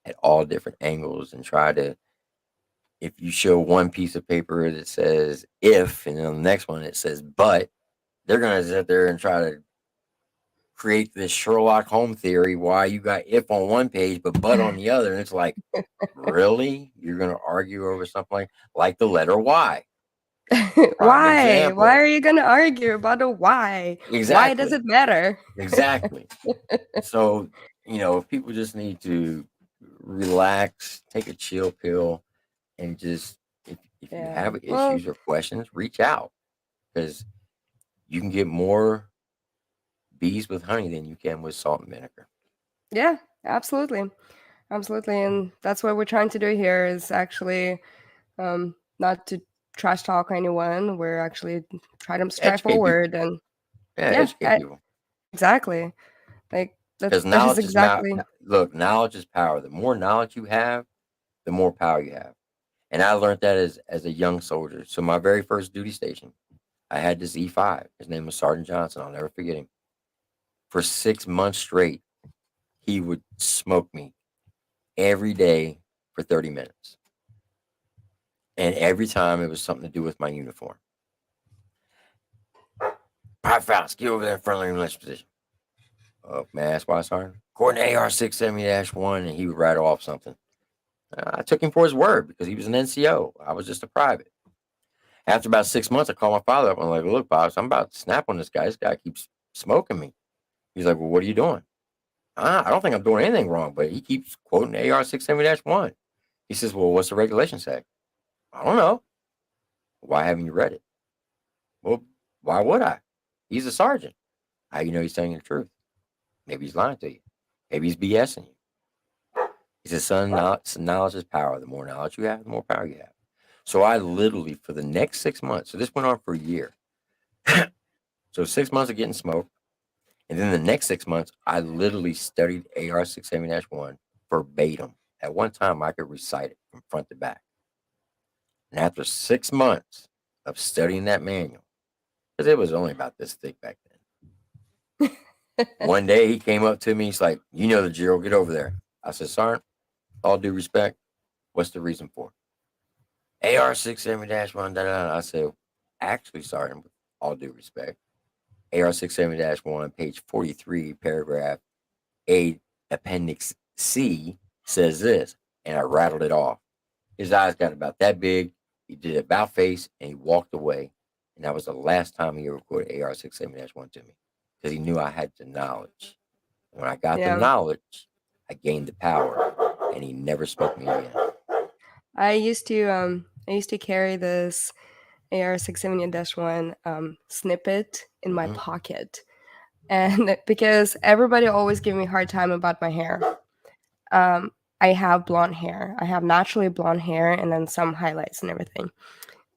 at all different angles and try to. If you show one piece of paper that says if, and then the next one it says but, they're gonna sit there and try to create this Sherlock Holmes theory why you got if on one page but on the other, and it's like, really, you're gonna argue over something like the letter Y. Prime Why? Why example. are you gonna argue about a why? Why does Exactly. it matter? Exactly. So, people just need to relax, take a chill pill, and just if you Yeah. have Well, issues or questions, reach out because you can get more bees with honey than you can with salt and vinegar. yeah, absolutely. Absolutely. And that's what we're trying to do here is actually not to trash talk anyone. We're actually trying to strive Educate people. forward and Yeah, yeah, educate people. exactly. Like Because that is knowledge is exactly look, knowledge is power. The more knowledge you have, the more power you have. And I learned that as a young soldier. So my very first duty station, I had this E5. His name was Sergeant Johnson. I'll never forget him. For 6 months straight, he would smoke me every day for 30 minutes. And every time it was something to do with my uniform. Private Faust, get over there in front of the enlisted position. Man, that's why, Sergeant. According to AR 670-1, and he would rattle off something. I took him for his word because he was an NCO. I was just a private. After about 6 months, I called my father up. I'm like, look, Pops, I'm about to snap on this guy. This guy keeps smoking me. He's like, well, what are you doing? I don't think I'm doing anything wrong, but he keeps quoting AR 670-1. He says, well, what's the regulation say? I don't know. Why haven't you read it? Well, why would I? He's a sergeant. How you know he's telling you the truth? Maybe he's lying to you. Maybe he's BSing you. He says, son, knowledge is power. The more knowledge you have, the more power you have. So I literally, for the next 6 months, so this went on for a year. So 6 months of getting smoked. And then the next 6 months, I literally studied AR 670-1 verbatim. At one time, I could recite it from front to back. And after 6 months of studying that manual, because it was only about this thick back then, one day he came up to me. He's like, you know the drill, get over there. I said, Sergeant, all due respect, what's the reason for it? AR 670-1, da, da, da. I said, actually, Sergeant, with all due respect, AR 670-1, page 43, paragraph A, appendix C says this. And I rattled it off. His eyes got about that big. He did an about face and he walked away. And that was the last time he ever quoted AR 670-1 to me because he knew I had the knowledge. When I got the yeah. knowledge, I gained the power and he never spoke me again. I used to carry this AR 670-1 snippet in my Mm-hmm. pocket. And because everybody always give me a hard time about my hair. Um, I have blonde hair. I have naturally blonde hair and then some highlights and everything.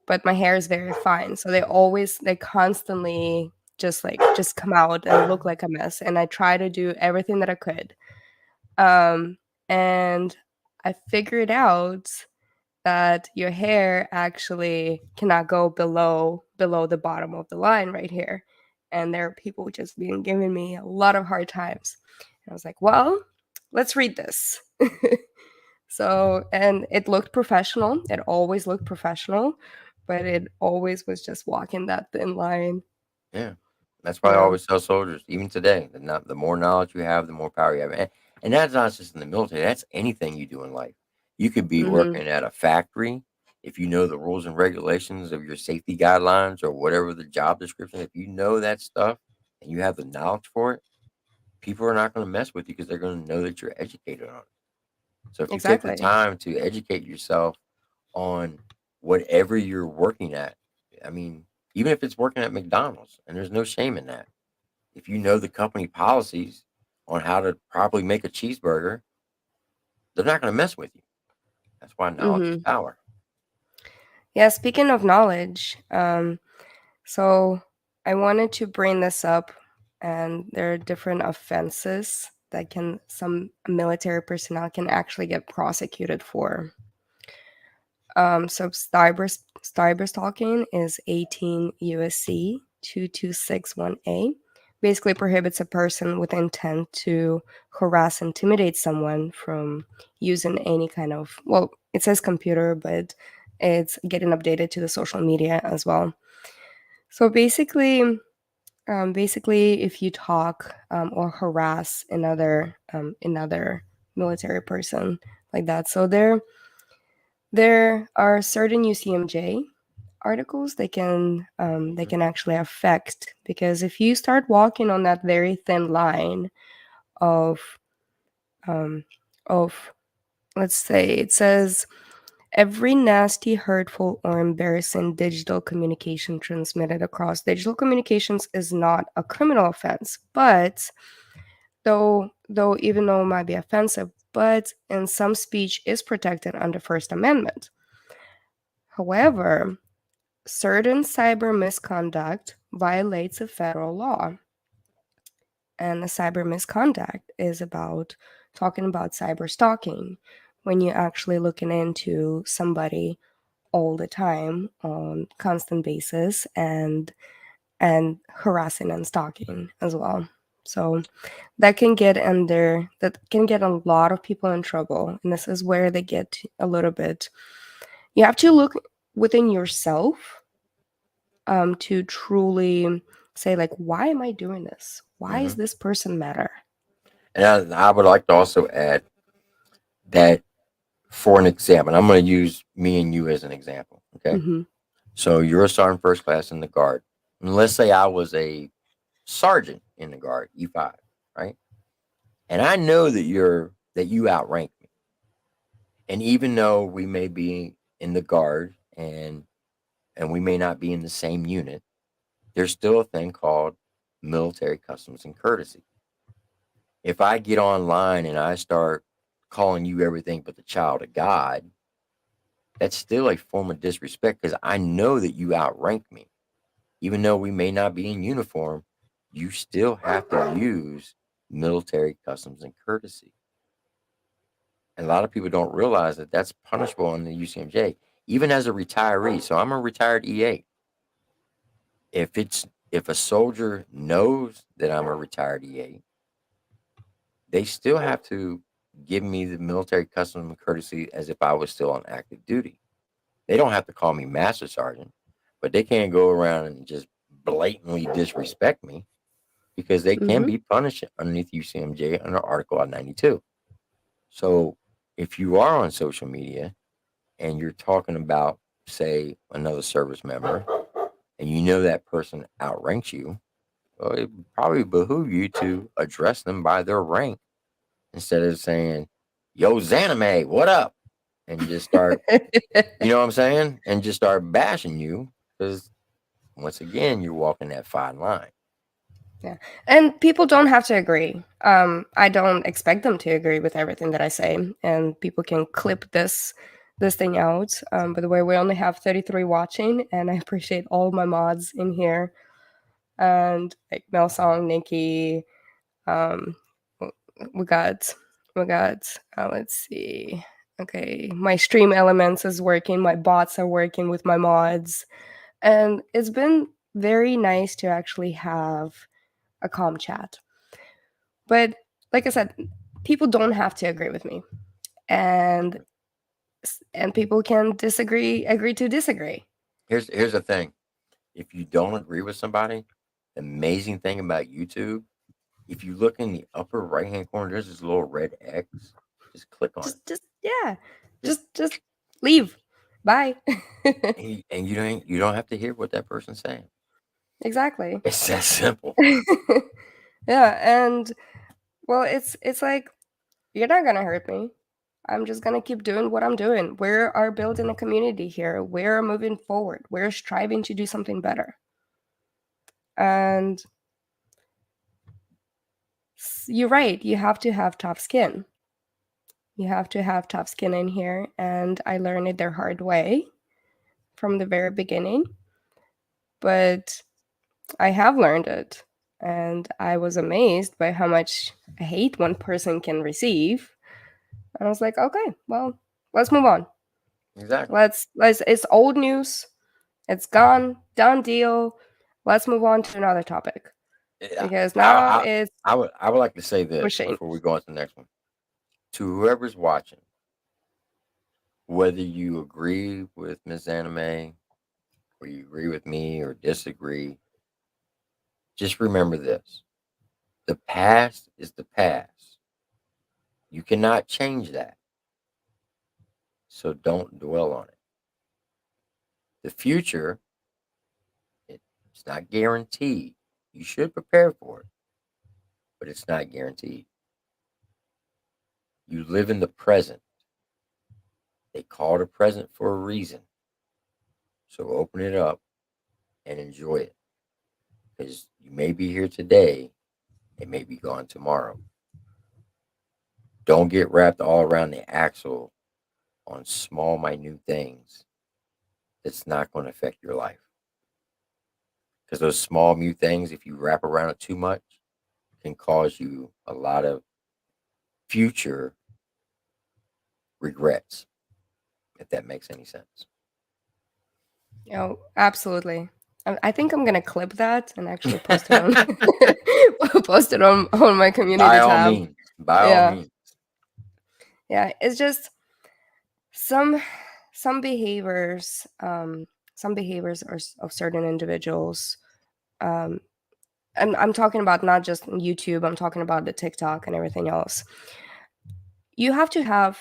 But my hair is very fine. So they constantly just come out and look like a mess. And I try to do everything that I could. And I figured out that your hair actually cannot go below the bottom of the line right here. And there are people just being giving me a lot of hard times. And I was like, well, let's read this. So, and it looked professional. It always looked professional, but it always was just walking that thin line. Yeah. That's why I Yeah. always tell soldiers, even today, the more knowledge you have, the more power you have. And that's not just in the military, that's anything you do in life. You could be Mm-hmm. working at a factory. If you know the rules and regulations of your safety guidelines or whatever the job description, if you know that stuff and you have the knowledge for it, people are not going to mess with you because they're going to know that you're educated on it. So if you take the Exactly. time to educate yourself on whatever you're working at, I mean, even if it's working at McDonald's, and there's no shame in that. If you know the company policies on how to properly make a cheeseburger, they're not going to mess with you. That's why knowledge is Mm-hmm. power. Yeah, speaking of knowledge, so I wanted to bring this up, and there are different offenses that can some military personnel can actually get prosecuted for. So cyber stalking is 18 USC 2261A. Basically prohibits a person with intent to harass, intimidate someone from using any kind of, well, it says computer, but it's getting updated to the social media as well. So basically, if you talk or harass another military person like that, so there are certain UCMJ articles they can actually affect, because if you start walking on that very thin line of um, of, let's say it says, every nasty, hurtful, or embarrassing digital communication transmitted across digital communications is not a criminal offense, but though even though it might be offensive, but in some speech is protected under First Amendment. However, certain cyber misconduct violates a federal law. And the cyber misconduct is about talking about cyber stalking, when you're actually looking into somebody all the time on constant basis, and harassing and stalking as well. So that can get a lot of people in trouble, and this is where they get a little bit, you have to look within yourself to truly say, like, why am I doing this? Why Hmm. is this person matter? And I would like to also add that for an example, I'm going to use me and you as an example. Okay. Mm-hmm. So you're a sergeant first class in the Guard. And let's say I was a sergeant in the Guard, E5, right? And I know that you outrank me. And even though we may be in the Guard and we may not be in the same unit, there's still a thing called military customs and courtesy. If I get online and I start calling you everything but the child of God, that's still a form of disrespect because I know that you outrank me. Even though we may not be in uniform, you still have to use military customs and courtesy. And a lot of people don't realize that that's punishable in the UCMJ, even as a retiree. So I'm a retired EA. If a soldier knows that I'm a retired EA, they still have to give me the military custom and courtesy as if I was still on active duty. They don't have to call me master sergeant, but they can't go around and just blatantly disrespect me because they can Mm-hmm. be punished underneath UCMJ under Article 92. So if you are on social media and you're talking about, say, another service member, and you know that person outranks you, well, it probably behoove you to address them by their rank instead of saying, "Yo, Xanamay, what up?" and just start, you know what I'm saying, and just start bashing you because once again you're walking that fine line. Yeah. And people don't have to agree. I don't expect them to agree with everything that I say, and people can clip this thing out. By the way, we only have 33 watching, and I appreciate all my mods in here, and like Melsong, Nikki. Um, we got let's see. Okay, my stream elements is working, my bots are working with my mods, and it's been very nice to actually have a calm chat. But like I said, people don't have to agree with me, and people can agree to disagree. Here's the thing. If you don't agree with somebody, the amazing thing about YouTube, if you look in the upper right hand corner, there's this little red X. Just click on it. Just yeah, Just- just leave. Bye. And you don't have to hear what that person's saying. Exactly. It's that simple. Yeah, and well, it's like you're not gonna hurt me. I'm just gonna keep doing what I'm doing. We are building a community here. We're moving forward. We're striving to do something better. And you're right. You have to have tough skin. You have to have tough skin in here. And I learned it the hard way from the very beginning. But I have learned it. And I was amazed by how much hate one person can receive. And I was like, okay, well, let's move on. Exactly. Let's it's old news. It's gone, done deal. Let's move on to another topic. Because now it's I would like to say this pushing. before we go on to the next one. To whoever's watching, whether you agree with Miss Anime or you agree with me or disagree, just remember this. The past is the past. You cannot change that. So don't dwell on it. The future, it's not guaranteed. You should prepare for it, but it's not guaranteed. You live in the present. They call it a present for a reason. So open it up and enjoy it. Because you may be here today, it may be gone tomorrow. Don't get wrapped all around the axle on small, minute things that's not going to affect your life. Because those small, minute things, if you wrap around it too much, can cause you a lot of future regrets, if that makes any sense. Oh, absolutely. I think I'm gonna clip that and actually post it on post it on my community By all tab. means. By all means. Yeah, it's just some behaviors of certain individuals. And I'm talking about not just YouTube. I'm talking about the TikTok and everything else. You have to have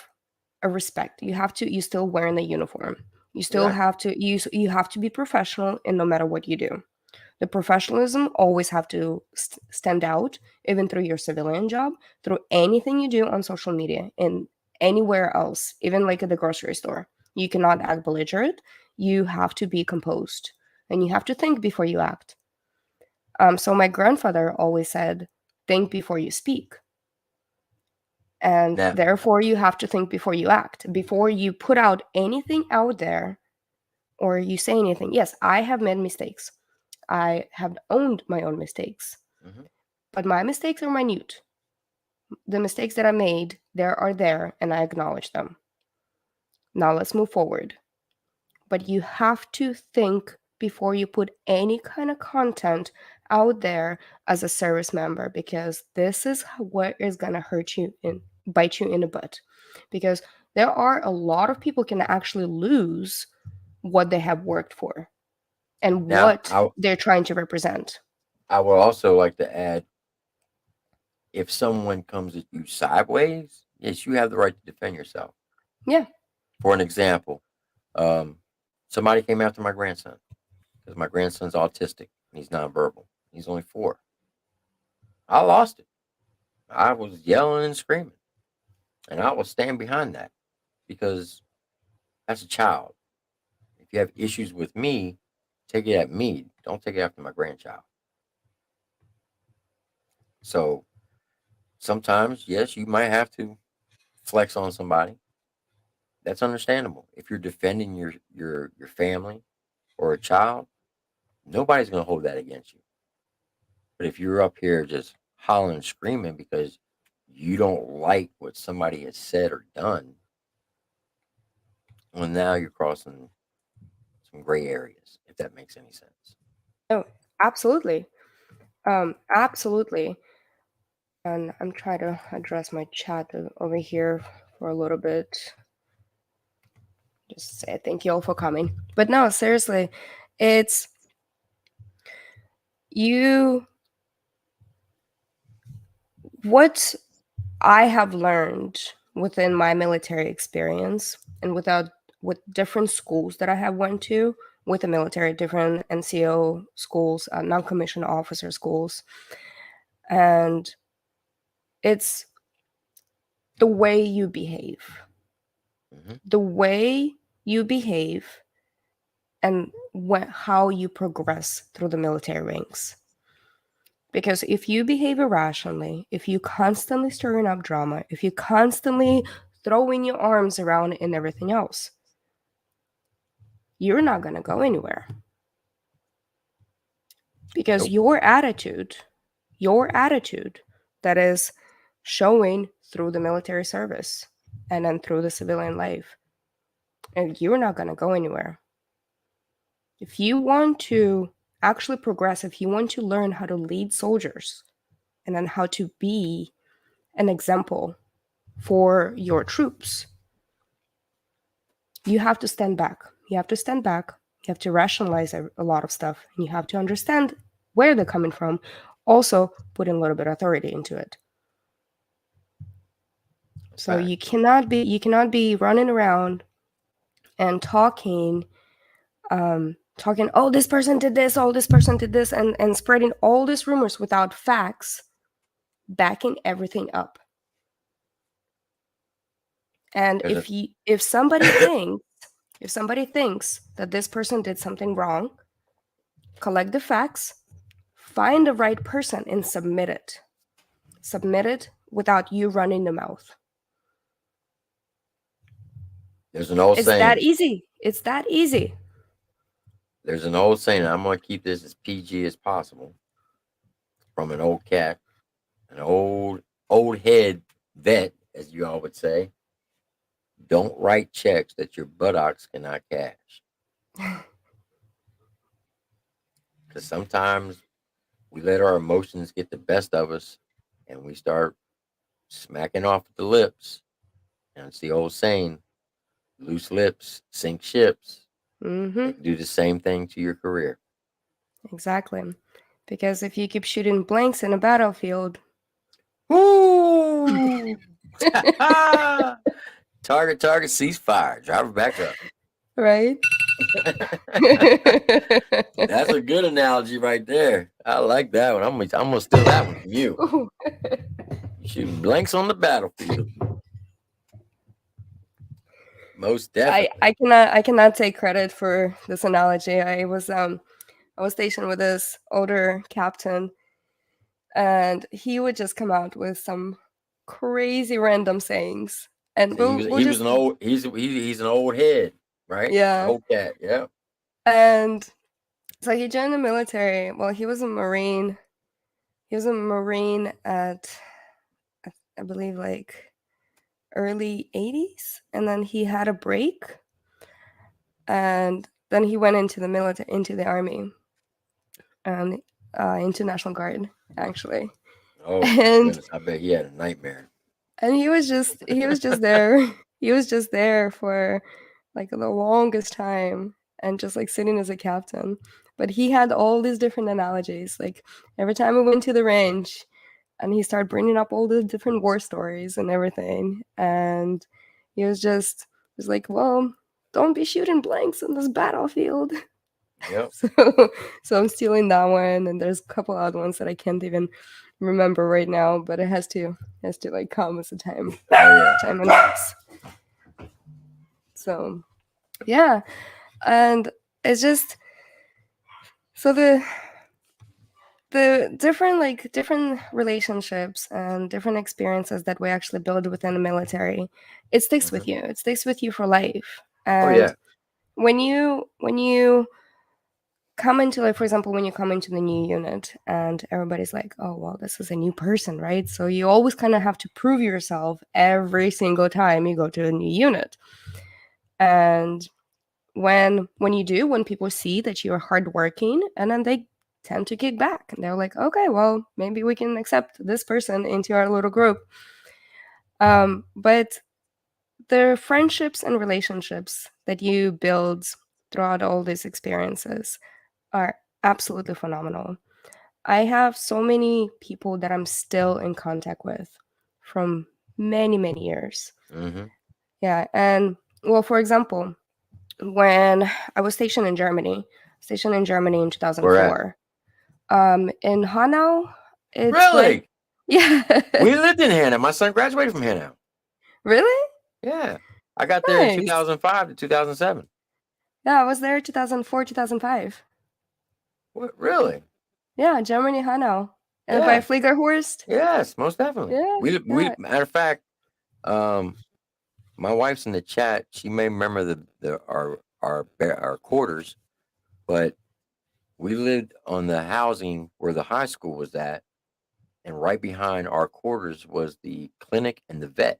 a respect. You still wearing the uniform. You still have to you have to be professional in no matter what you do. The professionalism always have to stand out, even through your civilian job, through anything you do on social media and anywhere else, even like at the grocery store. You cannot act belligerent. You have to be composed, and you have to think before you act. So my grandfather always said, "Think before you speak." And Now, therefore, you have to think before you act. Before you put out anything out there or you say anything. Yes, I have made mistakes. I have owned my own mistakes. But my mistakes are minute. The mistakes that I made, there, and I acknowledge them. Now let's move forward. But you have to think before you put any kind of content out there as a service member, because this is what is going to hurt you and bite you in the butt. Because there are a lot of people can actually lose what they have worked for and what they're trying to represent. I would also like to add, if someone comes at you sideways, yes, you have the right to defend yourself. Yeah. For an example, somebody came after my grandson because my grandson's autistic and he's nonverbal. He's only 4. I lost it. I was yelling and screaming, and I will stand behind that because that's a child. If you have issues with me, take it at me. Don't take it after my grandchild. So sometimes, yes, you might have to flex on somebody. That's understandable. If you're defending your family or a child, nobody's going to hold that against you. But if you're up here just hollering and screaming because you don't like what somebody has said or done, Well, now you're crossing some gray areas, if that makes any sense. Oh, absolutely. Absolutely. And I'm trying to address my chat over here for a little bit. Just say thank you all for coming. But no, seriously, it's you. What I have learned within my military experience and with different schools that I have went to with the military, different NCO schools, non-commissioned officer schools, and it's the way you behave. Hmm. The way you behave and how you progress through the military ranks. Because if you behave irrationally, if you constantly stirring up drama, if you constantly throwing your arms around and everything else, you're not going to go anywhere. Because Nope. your attitude that is showing through the military service and then through the civilian life, and you're not going to go anywhere. If you want to actually progress, if you want to learn how to lead soldiers and then how to be an example for your troops, you have to stand back. You have to stand back. You have to rationalize a lot of stuff. And you have to understand where they're coming from. Also, putting a little bit of authority into it. So Fact. you cannot be running around and talking, oh, this person did this, oh, this person did this, and spreading all these rumors without facts backing everything up. And if somebody thinks that this person did something wrong, collect the facts, find the right person, and submit it. Submit it without you running the mouth. There's an old It's saying. that easy. It's that easy. There's an old saying. I'm going to keep this as PG as possible. From an old cat, an old head vet, as you all would say. Don't write checks that your buttocks cannot cash. Because sometimes we let our emotions get the best of us and we start smacking off at the lips. And it's the old saying, loose lips sink ships. Mm-hmm. They can do the same thing to your career. Exactly. Because if you keep shooting blanks in a battlefield, Woo! Target, ceasefire. Driver back up. right? That's a good analogy right there. I like that one. I'm gonna steal that one from you. Shooting blanks on the battlefield. Most definitely. I cannot take credit for this analogy. I was stationed with this older captain, and he would just come out with some crazy random sayings, and So he's an old head, right? yeah, Old cat, yeah. and so he joined the military. Well, he was a Marine. He was a Marine at, I believe, like early 80s, and then he had a break, and then he went into the military, into the army, and into National Guard, actually. Oh And goodness, I bet he had a nightmare. and he was just there. He was just there for like the longest time, and just like sitting as a captain. But he had all these different analogies. Like every time we went to the range, and he started bringing up all the different war stories and everything, and he was like, well, don't be shooting blanks on this battlefield. Yep. So I'm stealing that one, and there's a couple other ones that I can't even remember right now, but it has to like come as a time. Oh yeah. Time and place. So yeah, and it's just so the different relationships and different experiences that we actually build within the military, it sticks with you. It sticks with you for life. And Oh yeah. when you come into, like, for example, when you come into the new unit and everybody's like, oh well, this is a new person, right? So you always kind of have to prove yourself every single time you go to a new unit. And when people see that you're hardworking, and then they tend to kick back, and they're like, okay, well, maybe we can accept this person into our little group. But the friendships and relationships that you build throughout all these experiences are absolutely phenomenal. I have so many people that I'm still in contact with from many, many years. Mm-hmm. Yeah. And well, for example, when I was stationed in Germany in Where 2004, in Hanau, it's like, Really? yeah. We lived in Hanau. My son graduated from Hanau. Really? Yeah. I got there in Nice. 2005 to 2007. Yeah, I was there 2004, 2005. What? Really? Yeah, Germany, Hanau. And by Yeah. Fliegerhorst. Yes, most definitely. Yeah, We yeah. matter of fact, my wife's in the chat. She may remember our quarters, but we lived on the housing where the high school was at, and right behind our quarters was the clinic and the vet.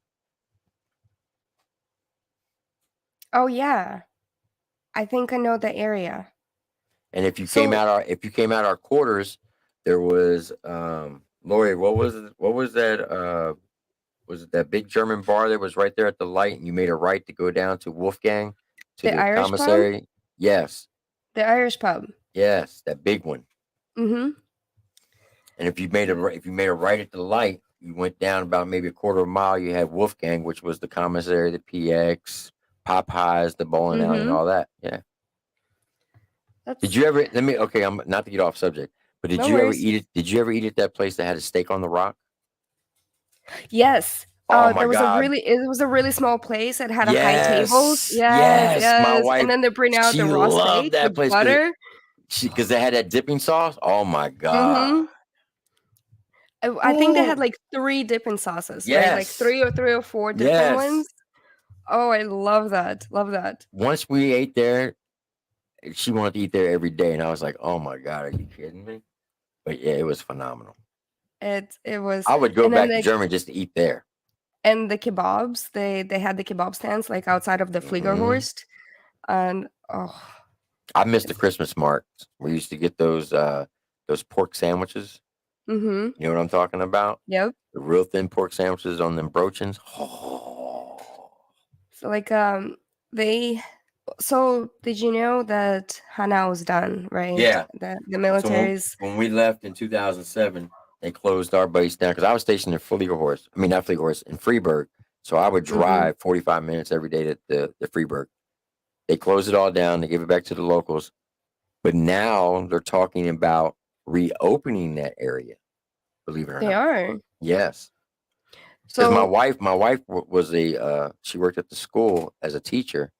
Oh, yeah. I think I know the area. And if you So came out our quarters, there was Lori, what was it? What was that? Was it that big German bar that was right there at the light, and you made a right to go down to Wolfgang to the the Irish pub? commissary? Yes, The Irish pub. yes, that big one. Mm-hmm. And if you made a right at the light, you went down about maybe a quarter of a mile. You had Wolfgang, which was the commissary, the PX, Popeyes, the bowling alley, and Mm-hmm. all that. Yeah. Did That's you ever? Let me. Okay, I'm not to get off subject, but did no you ever worries. eat it? Did you ever eat at that place that had a steak on the rock? Yes. Oh my There was a God! really small place that had a high tables. Yes, Yes, yes. My yes. And wife, then they bring out she the raw loved steak that with place butter. because they had that dipping sauce. Oh my God! Mm-hmm. I think they had Ooh, like 3 dipping sauces, right? Like yes, 3 or 4 different yes. ones. Oh, I love that. Love that. Once we ate there, she wanted to eat there every day, and I was like, "Oh my God, are you kidding me?" But yeah, it was phenomenal. It was. I would go And then back to Germany just to eat there. the kebabs, they had the kebab stands like outside of the Hmm. Fliegerhorst, and oh, I missed the it's Christmas markets. We used to get those pork sandwiches. mm-hmm. You know what I'm talking about? Yep. The real thin pork sandwiches on them brochins. Oh. So like they so did you know that Hanau was done, right? Yeah. The So military's when we left in 2007, they closed our base down because I was stationed in Fliegerhorst. I mean, not Fliegerhorst, in Freiburg. So I would mm-hmm. drive 45 minutes every day to the Freiburg. They closed it all down. They gave it back to the locals. But now they're talking about reopening that area, believe it or They not. are. Yes. Because So my wife was she worked at the school as a teacher,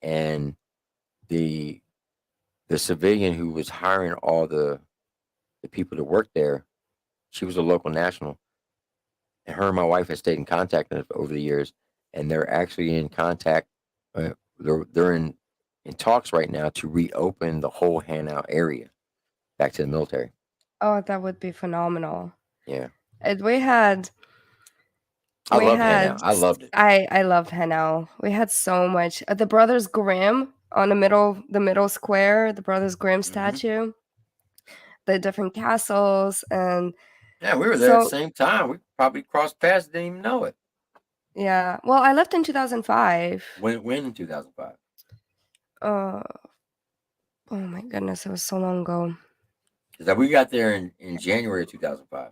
and the civilian who was hiring all the people to work there, she was a local national, and her and my wife had stayed in contact over the years, and they're actually in contact. They're in talks right now to reopen the whole Hanau area back to the military. oh, that would be phenomenal. Yeah, And I we loved had Hanau. I loved it. I loved Hanau. We had so much. The Brothers Grimm on the middle square, the Brothers Grimm Hmm. statue, the different castles, and Yeah, we were there at the so same time. We probably crossed paths, didn't even know it. yeah. Well, I left in 2005. When in 2005? Uh, oh my goodness, it was so long ago. Because we got there in January of 2005.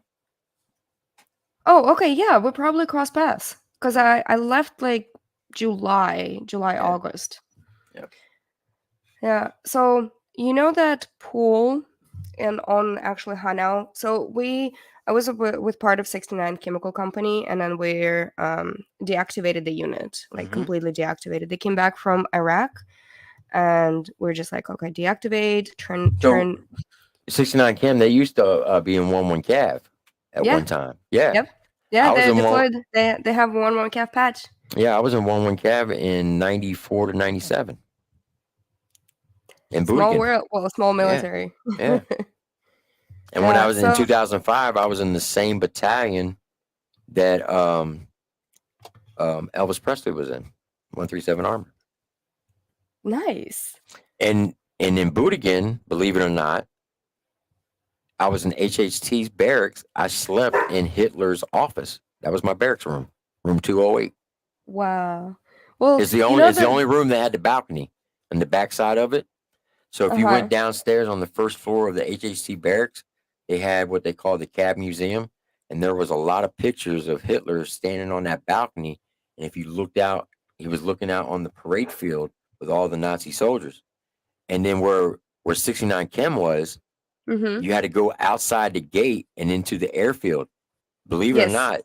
Oh, okay, yeah, we probably crossed paths because I left like July, Yeah. August. Yep. Yeah. So you know that pool and on actually Hanau. So I was with part of 69 Chemical Company, and then we're deactivated the unit, like Hmm. completely deactivated. They came back from Iraq, and we're just like, okay, deactivate, So turn. 69 Chem, they used to be in 11 Cav at Yeah. one time. Yeah. Yep. Yeah, I was they're in one. deployed. They have one calf patch. Yeah, I was in 11 Cav in 94 to 97 in Small Boudigan. world, well, small Yeah. military. Yeah. And when I Yeah. was in So 2005, I was in the same battalion that Elvis Presley was in, 137 Armor. Nice. And in Budigan, believe it or not, I was in HHT's barracks. I slept in Hitler's office. That was my barracks room, room 208. Wow. Well, It's the you only know it's the that. only room that had the balcony on the backside of it. So if you Uh-huh. went downstairs on the first floor of the HHT barracks, they had what they call the Cab Museum, and there was a lot of pictures of Hitler standing on that balcony. And if you looked out, he was looking out on the parade field with all the Nazi soldiers. And then where 69 Chem was, Mm-hmm. you had to go outside the gate and into the airfield. Believe it or Yes. not,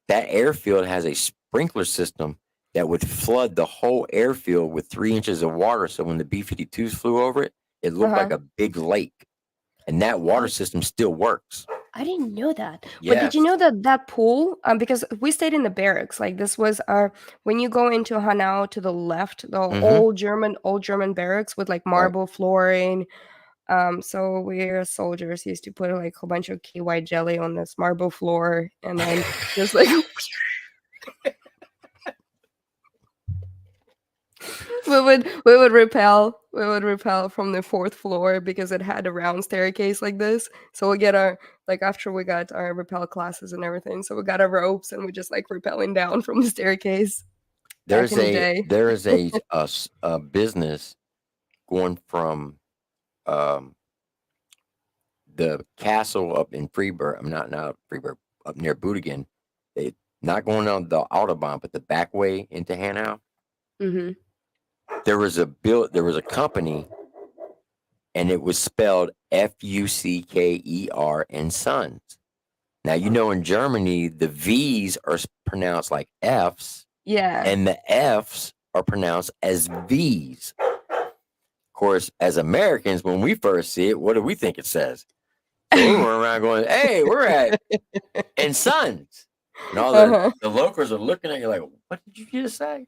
that airfield has a sprinkler system that would flood the whole airfield with 3 inches of water. So when the B-52s flew over it, it looked like Uh-huh. a big lake. And that water I system still works. I didn't know that. But did you Yes. know that that pool? Because we stayed in the barracks. Like this was our when you go into Hanau to the left, the Mm-hmm. old German barracks with like Right. marble flooring. So we as soldiers used to put like a bunch of KY jelly on this marble floor, and then just like we would repel from the fourth floor because it had a round staircase like this. So we get our like after we got our rappel classes and everything, so we got our ropes and we just like rappelling down from the staircase back There's in the a day. there is a business going from um, the castle up in Freeburg. I'm not Freeburg, up near Budigan. They not going on the Autobahn, but the back way into Hanau. Mm-hmm. There was a company, and it was spelled Fucker and Sons. Now you know in Germany the V's are pronounced like F's, Yeah. and the F's are pronounced as V's. Of course, as Americans, when we first see it, what do we think it says? So we went around going, "Hey, we're at and Sons," and all Uh-huh. the locals are looking at you like, "What did you just say?"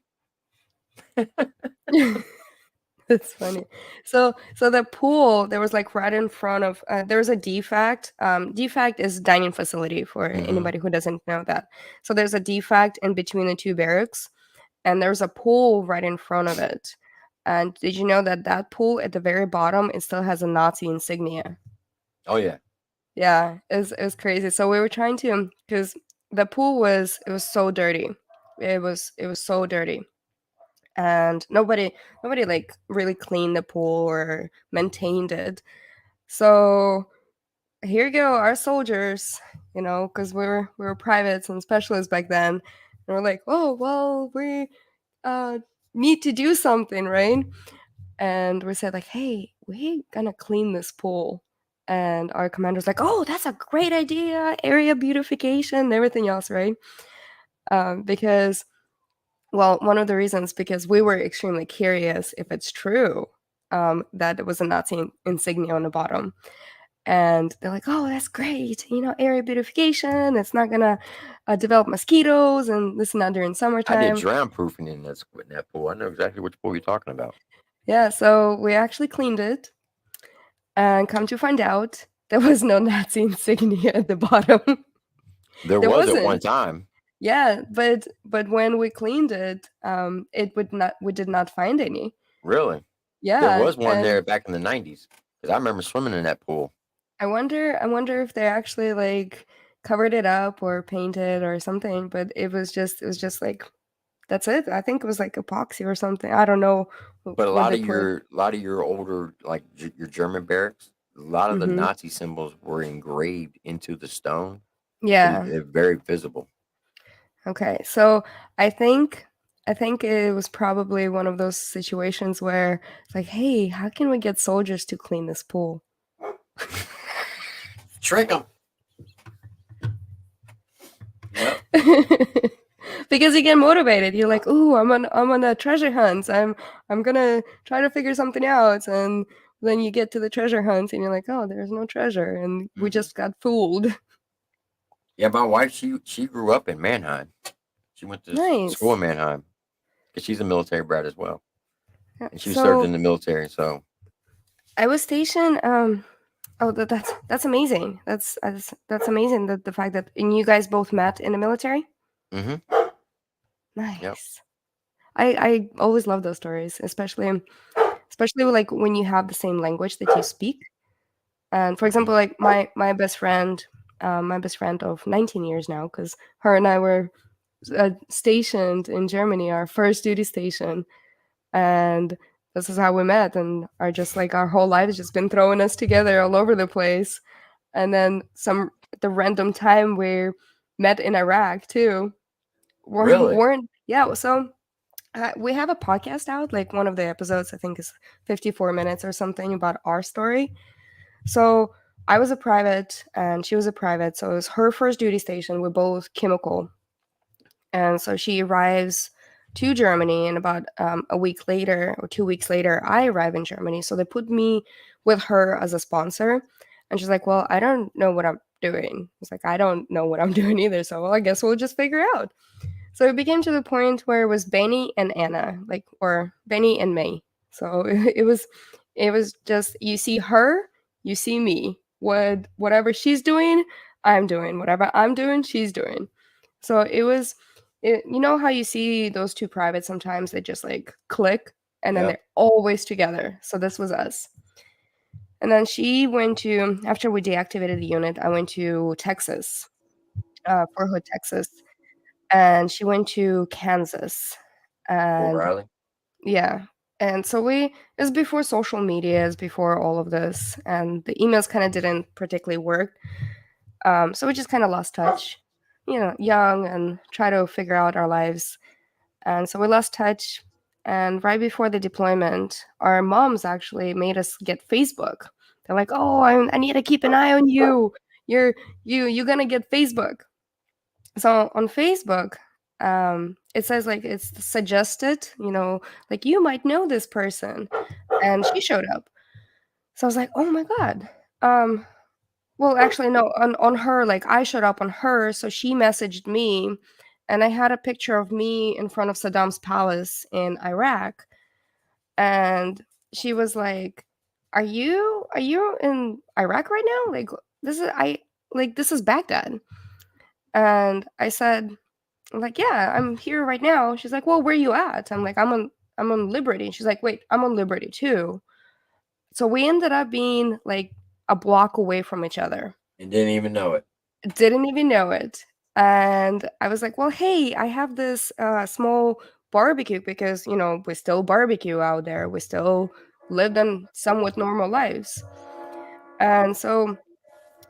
That's funny. So the pool there was like right in front of there was a defect. Defect is dining facility for Mm-hmm. anybody who doesn't know that. So there's a defect in between the two barracks, and there's a pool right in front of it. And did you know that that pool at the very bottom it still has a Nazi insignia? Oh yeah. Yeah, it's crazy. So we were trying to because the pool was so dirty. It was so dirty, and nobody like really cleaned the pool or maintained it. So here you go, our soldiers, because we were privates and specialists back then, and we're like, oh well, we uh need to do something, right? And we said like, hey, we gonna clean this pool. And our commander's like, oh, that's a great idea, area beautification and everything else, right? Because well, one of the reasons because we were extremely curious if it's true that it was a Nazi insignia on the bottom. And they're like, oh, that's great. Area beautification. It's not going to develop mosquitoes and this and that during I did summertime. drown proofing in that pool. I know exactly which pool you're talking about. Yeah, so we actually cleaned it. And come to find out, there was no Nazi insignia at the bottom. There There was at one wasn't. time. Yeah, but when we cleaned it, we did not find any. Really? Yeah, There was one and there back in the 90s because I remember swimming in that pool. I wonder if they actually like covered it up or painted or something, but it was just like that's it. I think it was like epoxy or something. I don't know But a what lot they of put. your older like your German barracks, a lot of the Hmm. Nazi symbols were engraved into the stone, so Yeah. they're very visible. Okay. So I think it was probably one of those situations where it's like, hey, how can we get soldiers to clean this pool? Trick them. Yep. Because you get motivated. You're like, "Ooh, I'm on a treasure hunt. I'm gonna try to figure something out." And then you get to the treasure hunt, and you're like, "Oh, there's no treasure," and we just got fooled. Yeah, my wife she grew up in Mannheim. She went to school Nice. in Mannheim because she's a military brat as well, Yeah, and she served in so the military. So I was stationed. Oh, that's amazing. That's amazing. That the fact that and you guys both met in the military. yep. Nice. I always love those stories, especially especially like when you have the same language that you speak. And for example, like my best friend of 19 years now, because her and I were stationed in Germany, our first duty station, and this is how we met, and are just like our whole life has just been throwing us together all over the place. And then the random time we met in Iraq too. Really? Weren't yeah. So we have a podcast out, like one of the episodes I think is 54 minutes or something about our story. So I was a private and she was a private. So it was her first duty station. We're both chemical. And so she arrives to Germany, and about a week later or 2 weeks later, I arrive in Germany. So they put me with her as a sponsor. And she's like, well, I don't know what I'm doing. It's like, I don't know what I'm doing either. So, well, I guess we'll just figure out. So it became to the point where it was Benny and Anna, like, or Benny and May. So it was just, you see her, you see me. Whatever she's doing, I'm doing. Whatever I'm doing, she's doing. So you know how you see those two privates sometimes they just like click and then Yeah. they're always together. So this was us. And then she went to, after we deactivated the unit, I went to Texas, Fort Hood, Texas, and she went to Kansas. Fort And Riley. yeah. And so it was before social media, it's before all of this, and the emails kind of didn't particularly work. So we just kind of lost touch, young and try to figure out our lives. And so we lost touch. And right before the deployment, our moms actually made us get Facebook. They're like, "Oh, I need to keep an eye on you. You're gonna get Facebook." So on Facebook, it says like it's suggested, like you might know this person, and she showed up. So I was like, "Oh my god." Um, well, actually, no, on her, like I showed up on her, so she messaged me, and I had a picture of me in front of Saddam's palace in Iraq, and she was like, "Are you in Iraq right now? Like this is Baghdad." And I said, like, "Yeah, I'm here right now." She's like, "Well, where you at?" I'm like, I'm on Liberty." She's like, "Wait, I'm on Liberty too." So we ended up being like a block away from each other. And didn't even know it. Didn't even know it. And I was like, "Well, hey, I have this small barbecue," because, we still barbecue out there. We still lived in somewhat normal lives. And so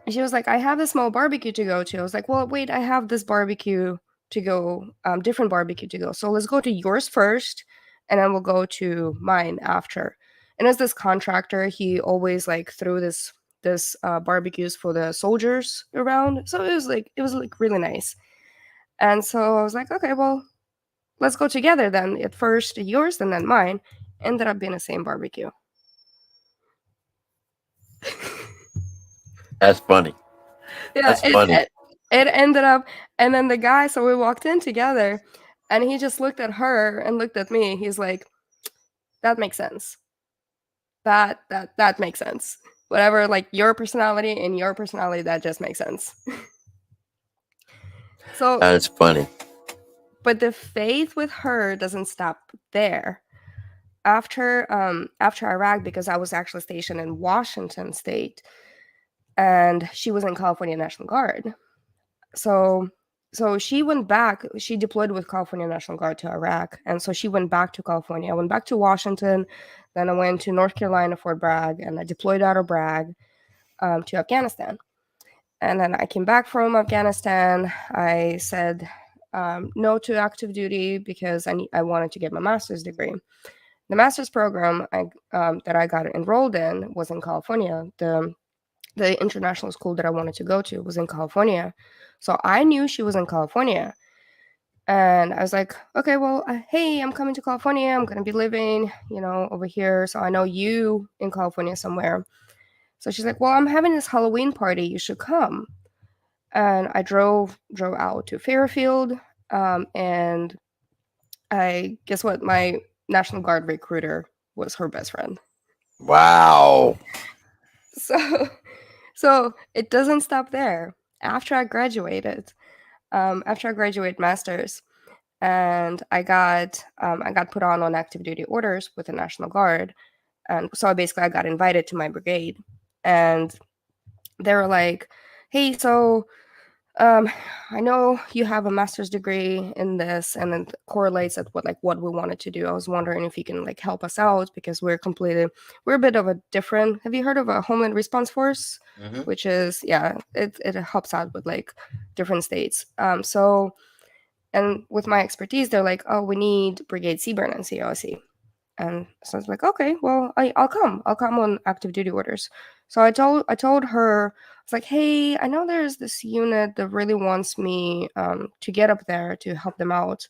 she was like, "I have a small barbecue to go to." I was like, "Well, wait, I have this barbecue to go, different barbecue to go. So let's go to yours first, and then we'll go to mine after." And as this contractor, he always like threw this barbecues for the soldiers around. So it was like really nice. And so I was like, "Okay, well, let's go together then. At first yours and then mine." Ended up being the same barbecue. That's funny. Yeah, That's funny. it ended up, and then the guy, so we walked in together, and he just looked at her and looked at me. He's like, "That makes sense. That makes sense. Whatever, like your personality and your personality, that just makes sense." So, That's funny. but the faith with her doesn't stop there. After Iraq, because I was actually stationed in Washington State, and she was in California National Guard. So she went back. She deployed with California National Guard to Iraq, and so she went back to California. I went back to Washington, then I went to North Carolina, Fort Bragg, and I deployed out of Bragg to Afghanistan. And then I came back from Afghanistan. I said no to active duty because I wanted to get my master's degree. The master's program that I got enrolled in was in California. The international school that I wanted to go to was in California. So I knew she was in California. And I was like, "Okay, well, hey, I'm coming to California. I'm going to be living, over here. So I know you in California somewhere." So she's like, "Well, I'm having this Halloween party. You should come." And I drove out to Fairfield. And I guess what? My National Guard recruiter was her best friend. Wow. So so it doesn't stop there. After I graduated, masters, and I got put on active duty orders with the National Guard, And so basically I got invited to my brigade, and they were like, hey, so I know you have a master's degree in this, and it correlates at what we wanted to do. I was wondering if you can like help us out, because we're a bit of a different. Have you heard of a Homeland Response Force? Hmm. Which is, yeah, it helps out with like different states. So, and with my expertise, they're like, oh, we need Brigade Seaburn and COC. And so I was like, okay, well, I'll come. I'll come on active duty orders. So I told her, I was like, hey, I know there's this unit that really wants me to get up there to help them out,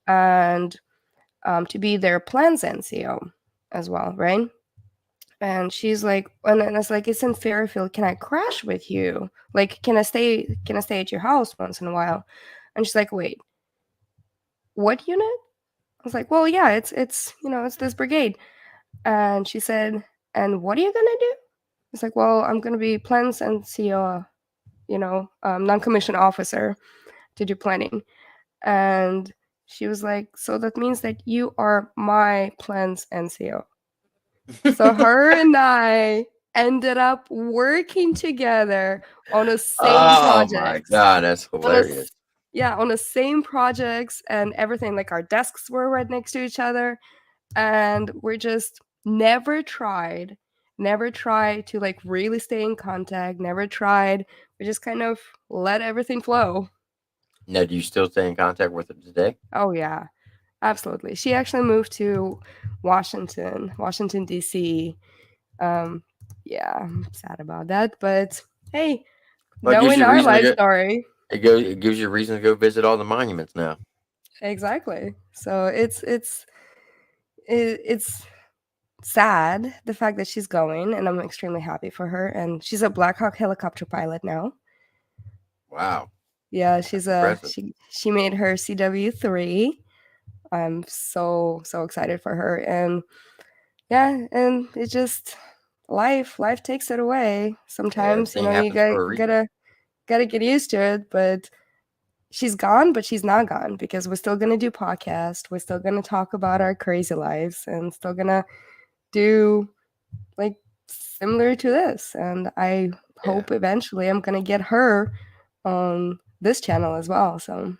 and to be their plans NCO as well, right? And she's like, and I was like, it's in Fairfield. Can I crash with you? Like, can I stay at your house once in a while? And she's like, wait, what unit? I was like, well, yeah, it's this brigade. And she said, and what are you gonna do? It's like, well, I'm gonna be plans and CEO, non-commissioned officer to do planning. And she was like, so that means that you are my plans NCO. So her and I ended up working together on the same Oh my projects. God, that's On a hilarious. Yeah, on the same projects and everything. Like our desks were right next to each other, and we're just never tried to like really stay in contact, never tried. We just kind of let everything flow. Now, do you still stay in contact with her today? Oh yeah, absolutely. She actually moved to Washington DC. um yeah, I'm sad about that, but hey, Well, it gives knowing you a our reason to life go. story. It gives you a reason to go visit all the monuments now. Exactly. So it's sad the fact that she's going, and I'm extremely happy for her. And she's a Black Hawk helicopter pilot now. Wow, Yeah, that's impressive. she made her CW3. I'm so excited for her. And yeah, and it just life takes it away. Yeah, Sometimes, everything you happens for a reason. gotta get used to it. But she's gone, but she's not gone, because we're still gonna do podcast. We're still gonna talk about our crazy lives, and still gonna do like similar to this. And I Yeah, hope eventually I'm gonna get her on this channel as well. So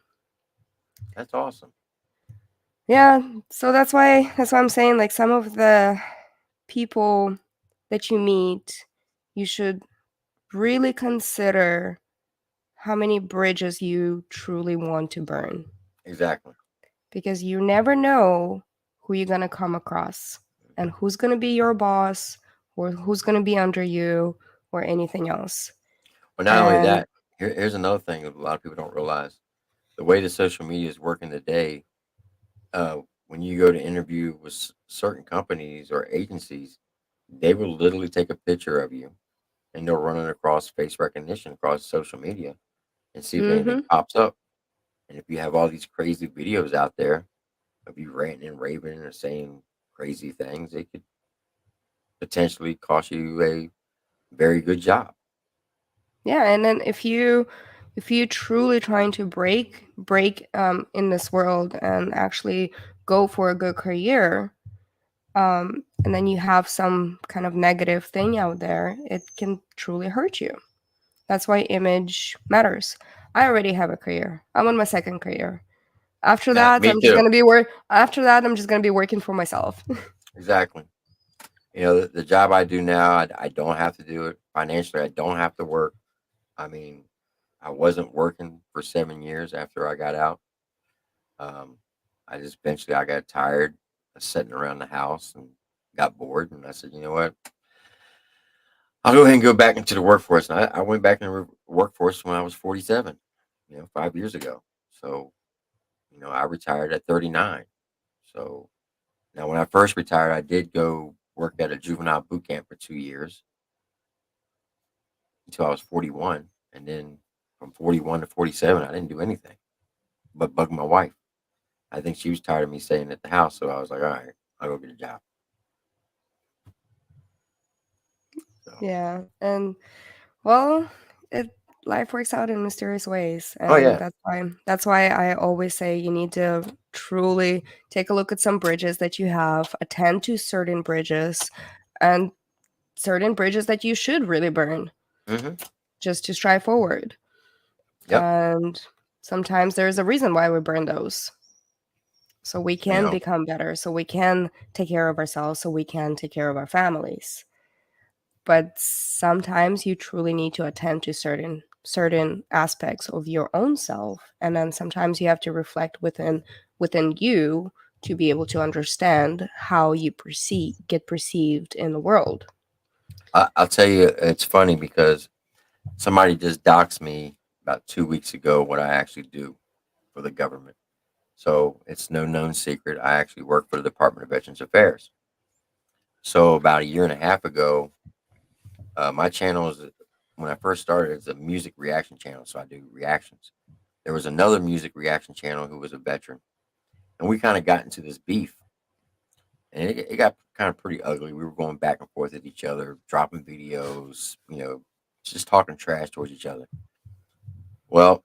that's awesome. yeah, so that's why I'm saying, like, some of the people that you meet, you should really consider how many bridges you truly want to burn, Exactly. because you never know who you're going to come across, and who's going to be your boss, or who's going to be under you, or anything else. Well, not only And that, here's another thing that a lot of people don't realize: the way the social media is working today. When you go to interview with certain companies or agencies, they will literally take a picture of you and they'll run it across face recognition across social media and see if anything mhm. pops up. And if you have all these crazy videos out there of you ranting and raving or saying crazy things, it could potentially cost you a very good job. Yeah, and then if you truly trying to break in this world and actually go for a good career, and then you have some kind of negative thing out there, it can truly hurt you. That's why image matters. I already have a career. I'm on my second career. After Now, that, me I'm just too. gonna be work. After that, I'm just gonna be working for myself. Exactly. The job I do now, I don't have to do it financially. I don't have to work. I mean, I wasn't working for 7 years after I got out. Um, I just eventually I got tired of sitting around the house and got bored, and I said, you know what? I'll go ahead and go back into the workforce. And I went back in the workforce when I was 47, 5 years ago. So, I retired at 39. So now when I first retired, I did go work at a juvenile boot camp for 2 years until I was 41. And then from 41 to 47, I didn't do anything but bug my wife. I think she was tired of me staying at the house. So I was like, all right, I'll go get a job. So, Yeah, and well, it life works out in mysterious ways, Oh and yeah. that's why I always say you need to truly take a look at some bridges that you have, attend to certain bridges, and certain bridges that you should really burn Hmm. just to strive forward. Yep. And sometimes there's a reason why we burn those. So we You can know, become better, so we can take care of ourselves, so we can take care of our families. But sometimes you truly need to attend to certain aspects of your own self, and then sometimes you have to reflect within you to be able to understand how you get perceived in the world. I'll tell you, it's funny because somebody just doxed me about 2 weeks ago what I actually do for the government. So it's no known secret. I actually work for the Department of Veterans Affairs. So about a year and a half ago, my channel is when I first started, it's a music reaction channel. So I do reactions. There was another music reaction channel who was a veteran, and we kind of got into this beef, and it got kind of pretty ugly. We were going back and forth at each other, dropping videos, just talking trash towards each other. Well,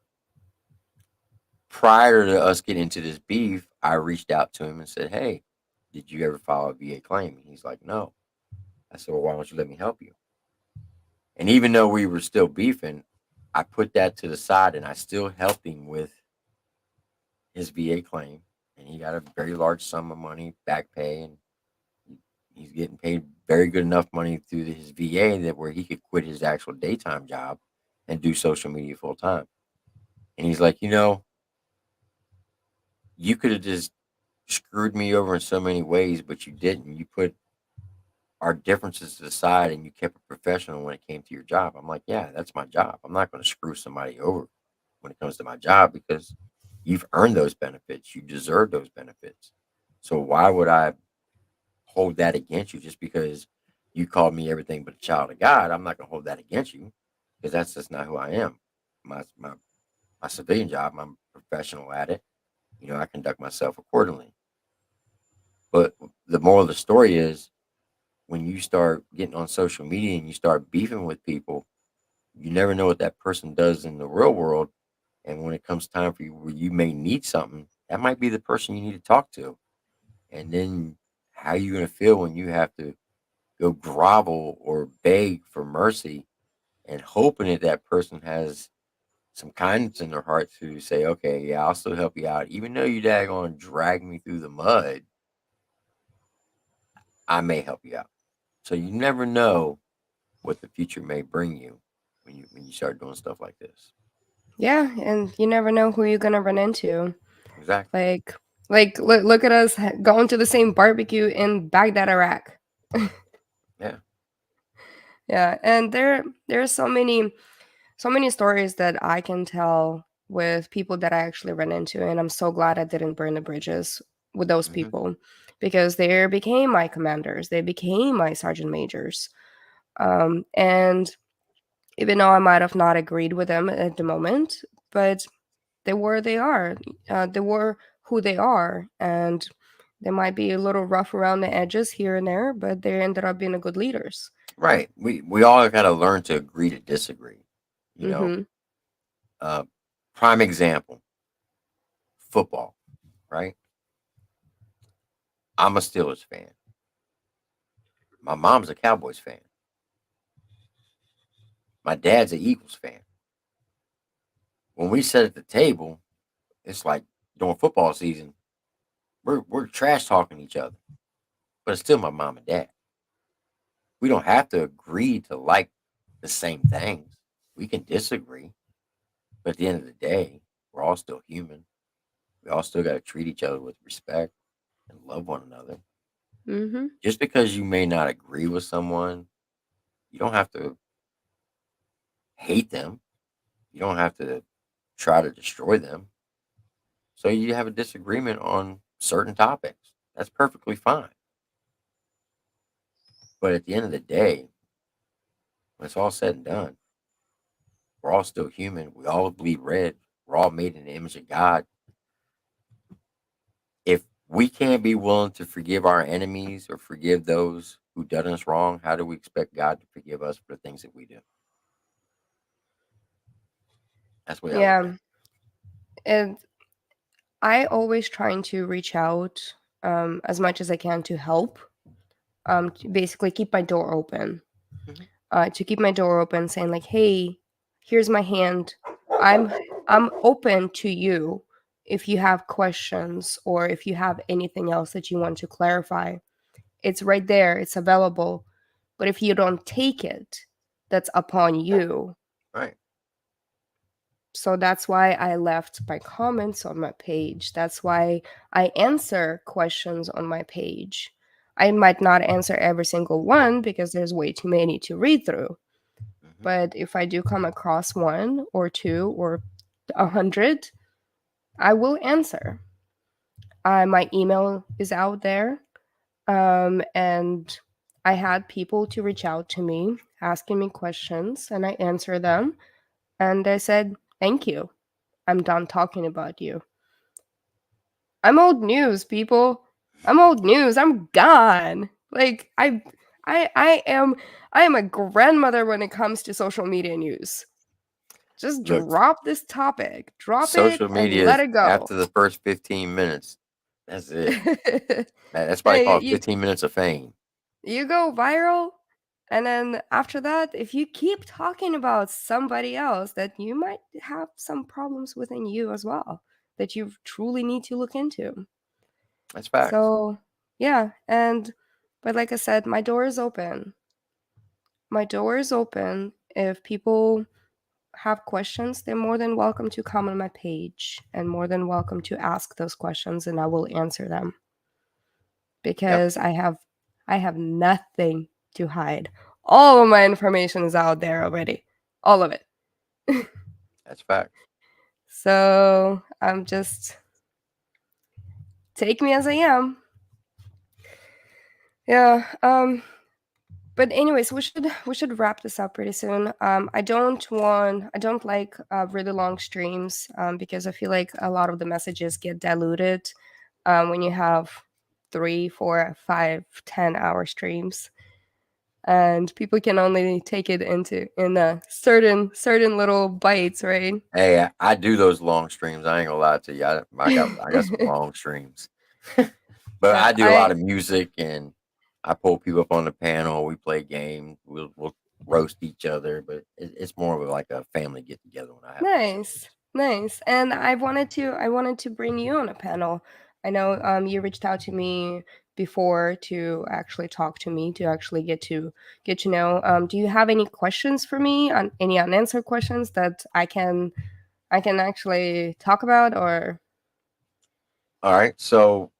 prior to us getting into this beef, I reached out to him and said, "Hey, did you ever file a VA claim?" And he's like, "No." I said, "Well, why don't you let me help you?" And even though we were still beefing, I put that to the side and I still helped him with his VA claim. And he got a very large sum of money, back pay, and he's getting paid very good enough money through his VA that where he could quit his actual daytime job and do social media full time. And he's like, you could have just screwed me over in so many ways, but you didn't. You put our differences to the side and you kept it professional when it came to your job. I'm like, yeah, that's my job. I'm not going to screw somebody over when it comes to my job because you've earned those benefits. You deserve those benefits. So why would I hold that against you just because you called me everything but a child of God? I'm not going to hold that against you because that's just not who I am. My civilian job, I'm professional at it. I conduct myself accordingly. But the moral of the story is when you start getting on social media and you start beefing with people, you never know what that person does in the real world. And when it comes time for you where you may need something, that might be the person you need to talk to. And then how are you going to feel when you have to go grovel or beg for mercy and hoping that that person has some kindness in their heart to say, okay, yeah, I'll still help you out. Even though you daggone drag me through the mud, I may help you out. So you never know what the future may bring you when you start doing stuff like this. Yeah, and you never know who you're gonna run into. Exactly. Like, look at us going to the same barbecue in Baghdad, Iraq. Yeah. Yeah, and there are so many stories that I can tell with people that I actually ran into, and I'm so glad I didn't burn the bridges with those Hmm. people because they became my commanders, they became my sergeant majors, and even though I might have not agreed with them at the moment, but they are, they were who they are, and they might be a little rough around the edges here and there, but they ended up being a good leaders. Right. We all got to learn to agree to disagree. You know, Mm-hmm. uh, prime example, football. Right. I'm a Steelers fan. My mom's a Cowboys fan. My dad's an Eagles fan. When we sit at the table, it's like during football season, we're trash talking each other, but it's still my mom and dad. We don't have to agree to like the same things. We can disagree, but at the end of the day, we're all still human. We all still got to treat each other with respect and love one another. Mm-hmm. Just because you may not agree with someone, you don't have to hate them. You don't have to try to destroy them. So you have a disagreement on certain topics. That's perfectly fine. But at the end of the day, when it's all said and done, we're all still human. We all bleed red. We're all made in the image of God. If we can't be willing to forgive our enemies or forgive those who done us wrong, how do we expect God to forgive us for the things that we do? That's the way I look at Yeah. And I always trying to reach out as much as I can to help. To basically keep my door open. it. Mhm. To keep my door open, saying like, "Hey, here's my hand. I'm I'm open to you if you have questions or if you have anything else that you want to clarify. It's right there. It's available. But if you don't take it, that's upon you." Right. So that's why I left my comments on my page. That's why I answer questions on my page. I might not answer every single one because there's way too many to read through. Hmm. But if I do come across one or two or 100, I will answer. My email is out there, and I had people to reach out to me asking me questions, and I answer them. And I said, "Thank you. I'm done talking about you." I'm old news, people. I'm old news. I'm gone. Like I am I am a grandmother when it comes to social media news. Just Look, drop this topic. Drop it social and media let is it go. after the first 15 minutes. That's it. That's probably Hey, called 15 minutes of fame. you go viral, and then after that, if you keep talking about somebody else, that you might have some problems within you as well that you truly need to look into. That's facts. So, yeah, and but like I said, my door is open. My door is open. If people have questions, they're more than welcome to come on my page and more than welcome to ask those questions and I will answer them Yep. because I have nothing to hide. All of my information is out there already. All of it. That's facts. So, I'm just take me as I am. Yeah, but anyways, we should wrap this up pretty soon. I don't like really long streams because I feel like a lot of the messages get diluted when you have 3, 4, 5, 10 hour streams, and people can only take it in a certain little bites, right? Hey, I do those long streams. I ain't gonna lie to you. I got some long streams. But Yeah, I do a lot of music and I pull people up on the panel. We play games. We'll roast each other, but it's more of like a family get together when I have my nice, shows. nice. And I wanted to bring you on a panel. I know you reached out to me before to actually talk to me to actually get to know. Do you have any questions for me on any unanswered questions that I can actually talk about or All right. So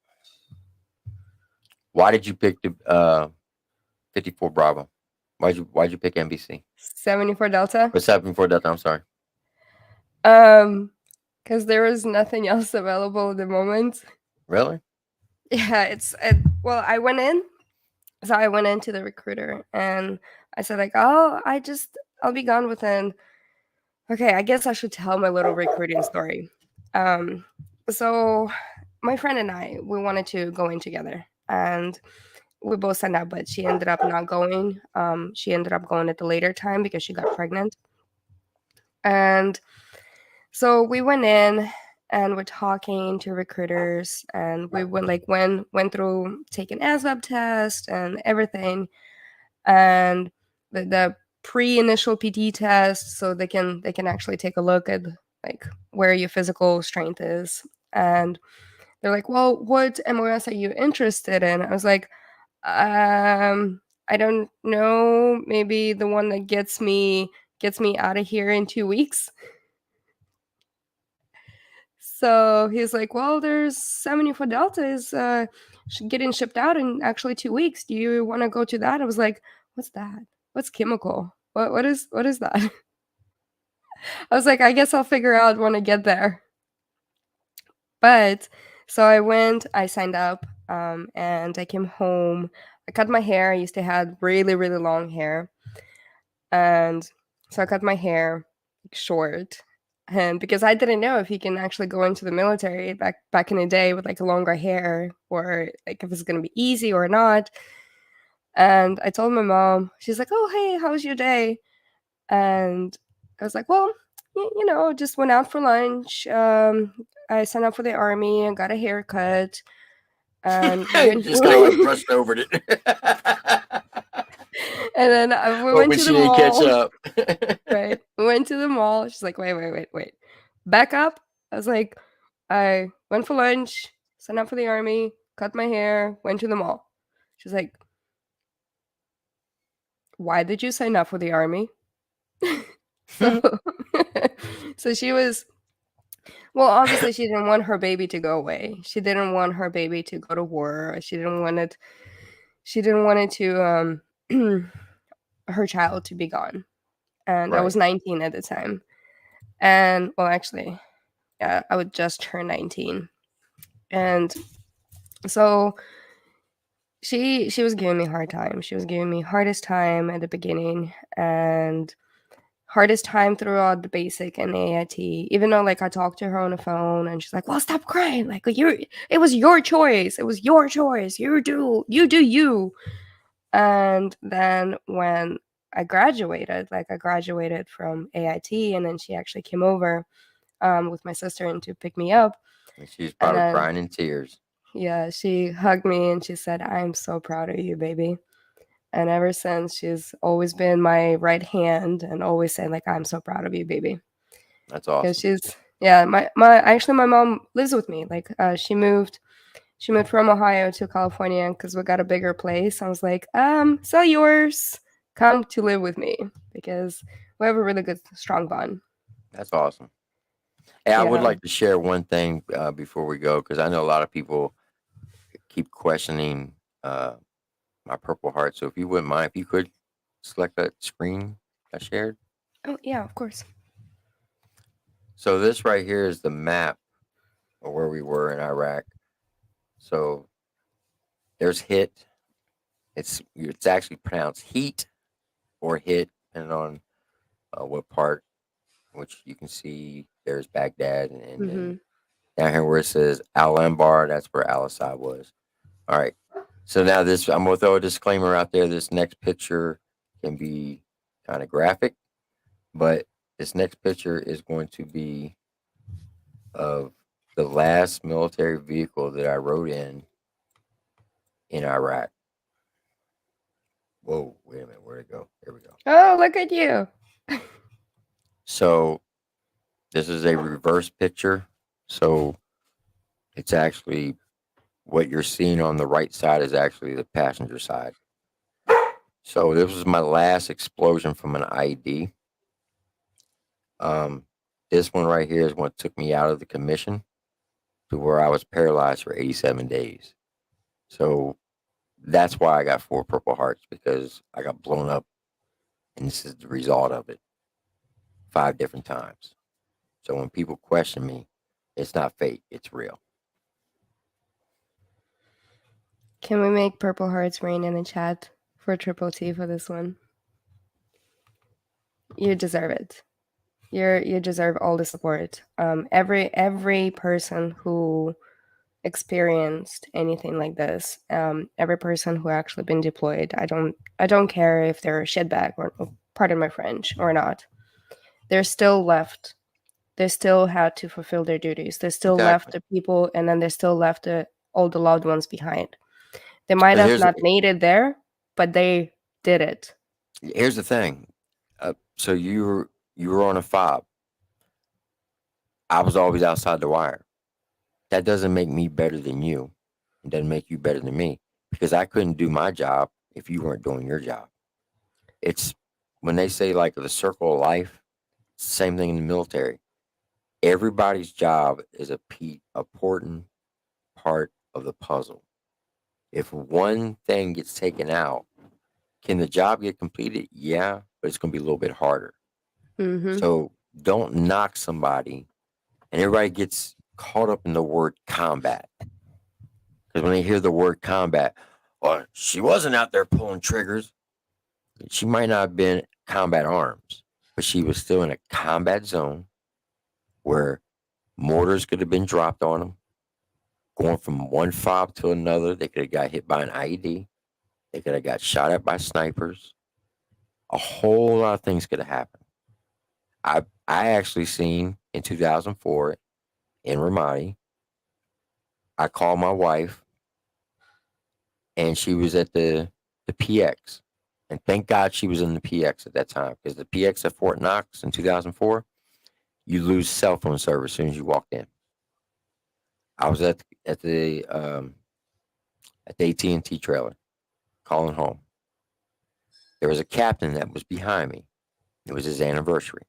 why did you pick the 54 Bravo? Why'd you pick NBC? 74 Delta? Or 74 Delta? I'm sorry. Um, because there was nothing else available at the moment. Really? Yeah, well, I went into the recruiter and I said like, "Oh, I'll be gone within." Okay, I guess I should tell my little recruiting story. Um, so my friend and I, we wanted to go in together, and we both signed up, but she ended up not going. She ended up going at the later time because she got pregnant, and so we went in and we're talking to recruiters, and we went through taking ASVAB test and everything, and the pre-initial PT test, so they can actually take a look at like where your physical strength is. And they're like, "Well, what MOS are you interested in?" I was like, I don't know, maybe the one that gets me out of here in 2 weeks." So he's like, "Well, there's 74 Delta is getting shipped out in actually 2 weeks. Do you want to go to that?" I was like, "What's that? What's chemical? What is that?" I was like, "I guess I'll figure out when I get there." But so I went, I signed up, and I came home. I cut my hair. I used to have really really long hair, and so I cut my hair short. And because I didn't know if you can actually go into the military back in the day with like longer hair, or like if it's gonna be easy or not. And I told my mom, she's like, "Oh, hey, how was your day?" And I was like, "Well, you know, just went out for lunch. I signed up for the army and got a haircut. And we You went just kind of like brushed over it. and then we went Hoping to she the didn't catch mall. up. Right. We went to the mall. She's like, wait. Back up. I was like, I went for lunch, signed up for the army, cut my hair, went to the mall. She's like, why did you sign up for the army? So, so she was, well, obviously she didn't want her baby to go away. She didn't want her baby to go to war. She didn't want it to, her child to be gone. And I Right. was 19 at the time. And, well, actually, yeah, I would just turn 19. And so she was giving me a hard time. She was giving me hardest time at the beginning and hardest time throughout the basic and AIT. Even though like I talked to her on the phone and she's like, "Well, stop crying. Like it was your choice. It was your choice. You do you." And then when I graduated from AIT, and then she actually came over with my sister and to pick me up. And she's And probably then crying in tears. yeah, she hugged me and she said, "I'm so proud of you, baby." And ever since, she's always been my right hand and always said, like, "I'm so proud of you, baby." That's Because awesome. she's, yeah, my mom lives with me. Like, she moved from Ohio to California because we got a bigger place. I was like, sell yours, come to live with me because we have a really good, strong bond. That's awesome. Hey, I would Yeah. like to share one thing before we go, because I know a lot of people keep questioning my Purple Heart. So if you wouldn't mind, if you could select that screen I shared. Oh, yeah, of course. So this right here is the map of where we were in Iraq. So there's hit. It's actually pronounced heat or hit, depending on what part. Which you can see there's Baghdad, and then Mm-hmm. down here where it says Al Anbar, that's where Al Assad was. All right. So now this, I'm gonna throw a disclaimer out there. This next picture can be kind of graphic, but this next picture is going to be of the last military vehicle that I rode in Iraq. Whoa, wait a minute, where'd it go? Here we go. Oh, look at you. So this is a reverse picture. So it's actually what you're seeing on the right side is actually the passenger side. So this was my last explosion from an IED. Um, this one right here is what took me out of the commission to where I was paralyzed for 87 days. So that's why I got 4 Purple Hearts, because I got blown up, and this is the result of it 5 different times. So when people question me, it's not fake, it's real. Can we make Purple Hearts rain in the chat for Triple T for this one? You deserve it. You deserve all the support. Every person who experienced anything like this, every person who actually been deployed. I don't care if they're a shitbag or, pardon my French, or not. They're still left. They still had to fulfill their duties. They still left Exactly. the people, and then they still left all the loved ones behind. They might But have not made it there, but they did it. here's the thing. So you were on a fob. I was always outside the wire. That doesn't make me better than you. It doesn't make you better than me, because I couldn't do my job if you weren't doing your job. It's when they say like the circle of life, same thing in the military. Everybody's job is a important part of the puzzle. If one thing gets taken out, can the job get completed? Yeah, but it's going to be a little bit harder. Mm-hmm. So don't knock somebody, and everybody gets caught up in the word combat. Because when they hear the word combat, well, she wasn't out there pulling triggers. She might not have been combat arms, but she was still in a combat zone where mortars could have been dropped on them, going from one fob to another. They could have got hit by an IED. They could have got shot at by snipers. A whole lot of things could have happened. I actually seen in 2004 in Ramadi. I called my wife, and she was at the PX, and thank God she was in the PX at that time, because the PX at Fort Knox in 2004, you lose cell phone service as soon as you walked in. I was at the AT&T trailer calling home. There was a captain that was behind me. It was his anniversary.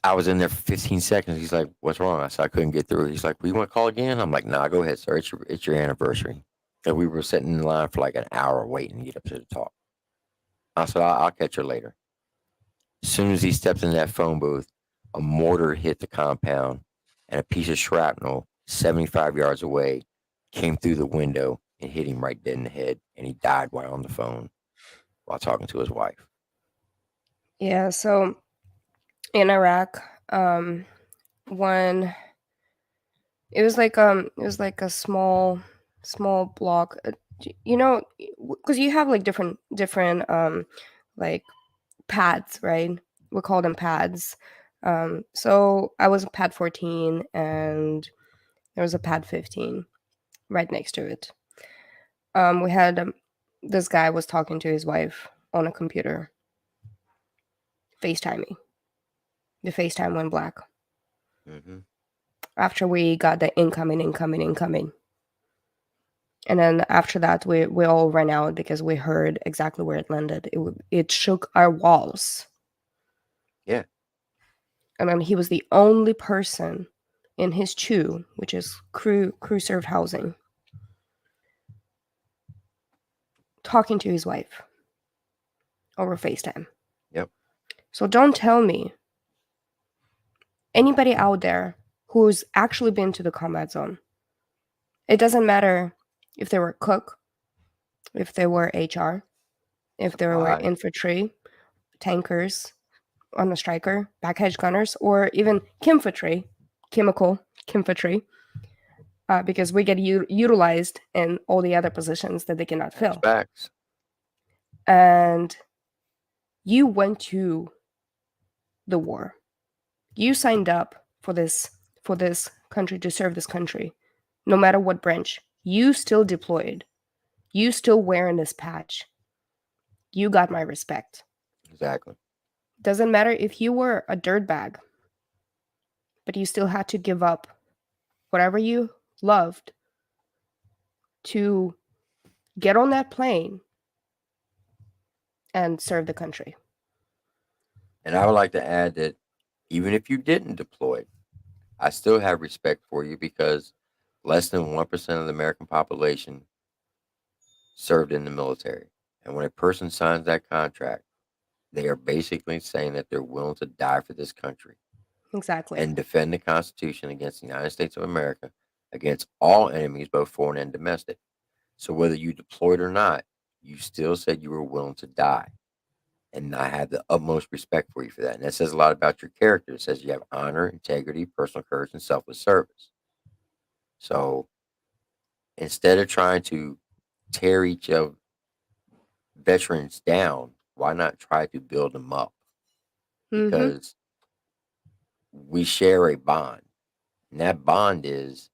I was in there for 15 seconds. He's like, "What's wrong?" I said, "I couldn't get through." He's like, "Well, you want to call again?" I'm like, "Nah, go ahead, sir. It's your anniversary." And we were sitting in line for like an hour waiting to get up to the talk. I said, I'll catch her later. As soon as he stepped in that phone booth, a mortar hit the compound, and a piece of shrapnel 75 yards away came through the window and hit him right dead in the head. And he died while on the phone while talking to his wife. Yeah, so in Iraq, when it was like a small block, you know, because you have like different like pads, right? We call them pads. So I was pad 14, and there was a pad 15 right next to it. We had this guy was talking to his wife on a computer, FaceTiming. The FaceTime went black Mm-hmm. after we got the incoming. And then after that, we all ran out because we heard exactly where it landed. It shook our walls. Yeah. And then he was the only person in his CHU, which is crew served housing, talking to his wife over FaceTime. Yep. So don't tell me anybody out there who's actually been to the combat zone. It doesn't matter if they were cook, if they were HR, if they were Supply. infantry, tankers on the striker, backhatch gunners, or even chemical infantry, because we get utilized in all the other positions that they cannot fill. Facts. And you went to the war. You signed up for this country, to serve this country, no matter what branch. You still deployed. You still wearing this patch. You got my respect. Exactly. Doesn't matter if you were a dirtbag, but you still had to give up whatever you loved to get on that plane and serve the country. And I would like to add that even if you didn't deploy, I still have respect for you, because less than 1% of the American population served in the military. And when a person signs that contract, they are basically saying that they're willing to die for this country Exactly. and defend the Constitution against the United States of America, against all enemies, both foreign and domestic. So whether you deployed or not, you still said you were willing to die. And I have the utmost respect for you for that. And that says a lot about your character. It says you have honor, integrity, personal courage, and selfless service. So instead of trying to tear each of veterans down, why not try to build them up? Because we share a bond. And that bond it's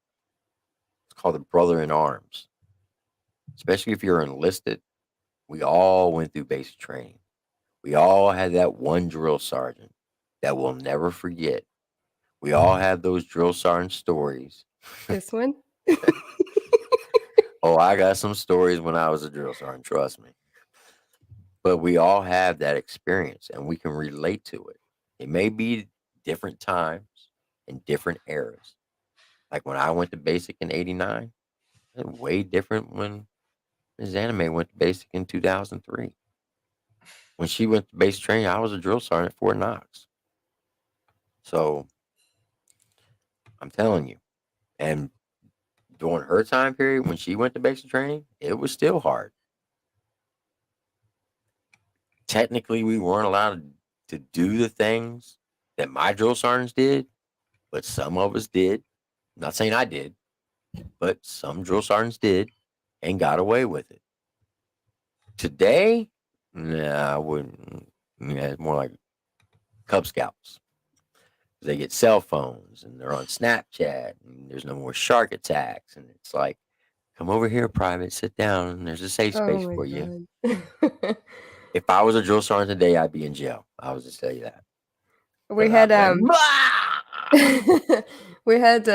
called a brother in arms. Especially if you're enlisted, we all went through basic training. We all had that one drill sergeant that we'll never forget. We all have those drill sergeant stories. This one? Oh, I got some stories when I was a drill sergeant, trust me. But we all have that experience, and we can relate to it. It may be different times and different eras. Like when I went to basic in '89, it's way different when Ms. Anime went to basic in 2003. When she went to basic training, I was a drill sergeant at Fort Knox. So I'm telling you, and during her time period when she went to basic training, it was still hard. Technically, we weren't allowed to do the things that my drill sergeants did, but some of us did. I'm not saying I did, but some drill sergeants did and got away with it. Today, nah, I wouldn't. It's more like Cub Scouts. They get cell phones and they're on Snapchat and there's no more shark attacks. And it's like, come over here, private, sit down. And there's a safe space Oh for you. my god. If I was a drill sergeant today, I'd be in jail. I was just tell you that. we 'Cause I'd had be like, we had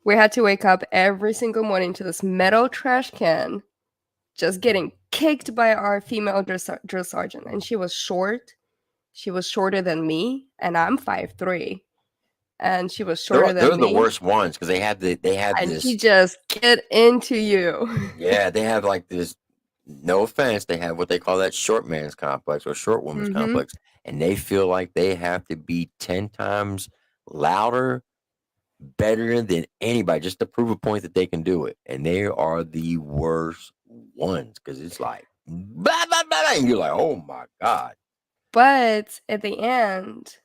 we had to wake up every single morning to this metal trash can just getting kicked by our female drill sergeant, and she was short. She was shorter than me, and I'm 5'3", and she was shorter they're than the me, worst ones because they have and she this. just get into you. Yeah, they have like this. No offense, they have what they call that short man's complex or short woman's Mm-hmm. complex, and they feel like they have to be 10 times louder, better than anybody just to prove a point that they can do it. And they are the worst ones because it's like, blah, blah, blah, blah, and you're like, oh my God. But at the end,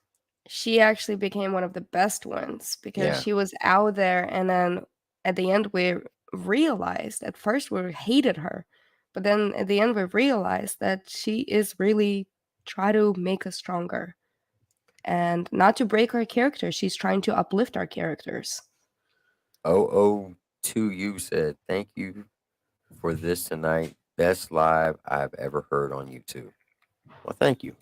she actually became one of the best ones because Yeah. she was out there, and then at the end we realized, at first we hated her, but then at the end we realized that she is really trying to make us stronger and not to break our character. She's trying to uplift our characters. 002U said, thank you for this tonight. Best live I've ever heard on YouTube. Well, thank you.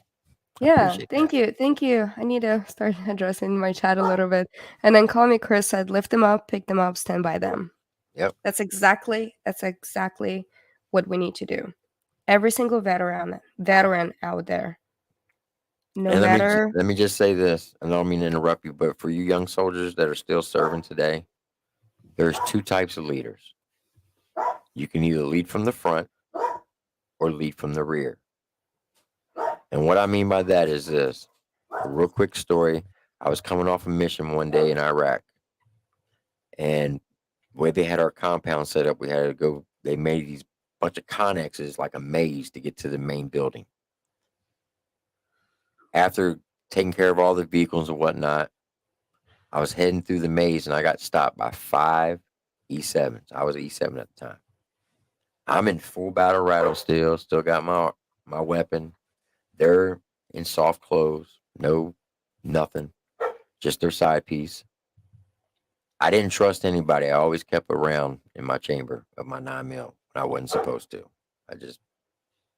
I Yeah, appreciate thank that. you. Thank you. I need to start addressing my chat a little bit. And then Call Me Chris said, lift them up, pick them up, stand by them. Yep. That's exactly what we need to do. Every single veteran out there, no And matter. let me just say this. I don't mean to interrupt you, but for you young soldiers that are still serving today, there's two types of leaders. You can either lead from the front or lead from the rear. And what I mean by that is this. A real quick story. I was coming off a mission one day in Iraq, and the way they had our compound set up, we had to go. They made these bunch of connexes like a maze to get to the main building. After taking care of all the vehicles and whatnot, I was heading through the maze and I got stopped by 5 E7s. I was E7 at the time. I'm in full battle rattle still got my weapon. They're in soft clothes, nothing, just their side piece. I didn't trust anybody. I always kept around in my chamber of my 9mm when I wasn't supposed to. I just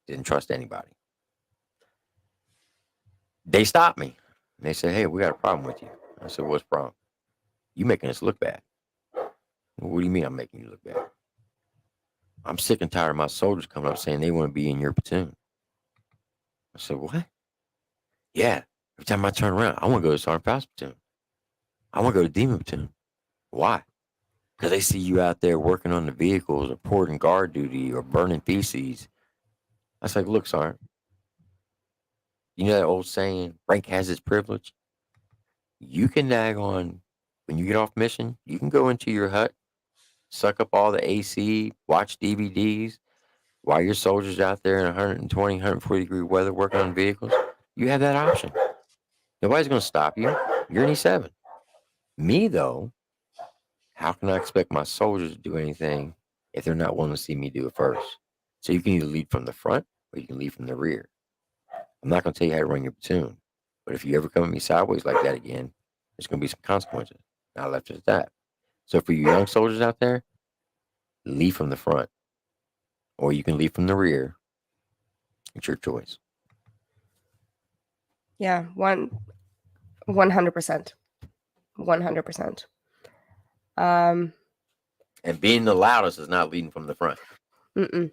didn't trust anybody. They stopped me. And they said, hey, we got a problem with you. I said, what's the problem? You making us look bad. What do you mean I'm making you look bad? I'm sick and tired of my soldiers coming up saying they want to be in your platoon. I said, what? Yeah. Every time I turn around, I want to go to Sergeant Faust's platoon. I want to go to Demon platoon. Why? Because they see you out there working on the vehicles or porting guard duty or burning feces. I was like, look, Sergeant, you know that old saying, rank has its privilege? You can nag on, when you get off mission, you can go into your hut, suck up all the AC, watch DVDs, while your soldiers out there in 120, 140 degree weather working on vehicles. You have that option. Nobody's going to stop you. You're an E7. Me, though, how can I expect my soldiers to do anything if they're not willing to see me do it first? So you can either lead from the front or you can lead from the rear. I'm not going to tell you how to run your platoon, but if you ever come at me sideways like that again, there's going to be some consequences. And I left it at that. So for you young soldiers out there, lead from the front or you can lead from the rear. It's your choice. Yeah, 100%. 100%. And being the loudest is not leading from the front. Mm-mm.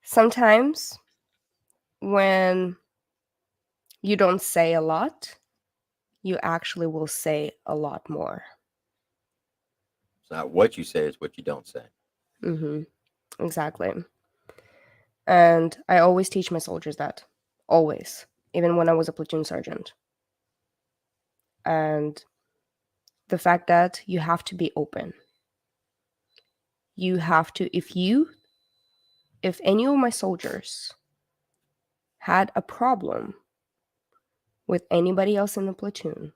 Sometimes when you don't say a lot, you actually will say a lot more. It's not what you say, it's what you don't say. Mm-hmm. Exactly. And I always teach my soldiers that. Always. Even when I was a platoon sergeant. And the fact that you have to be open. You have to, if any of my soldiers had a problem with anybody else in the platoon,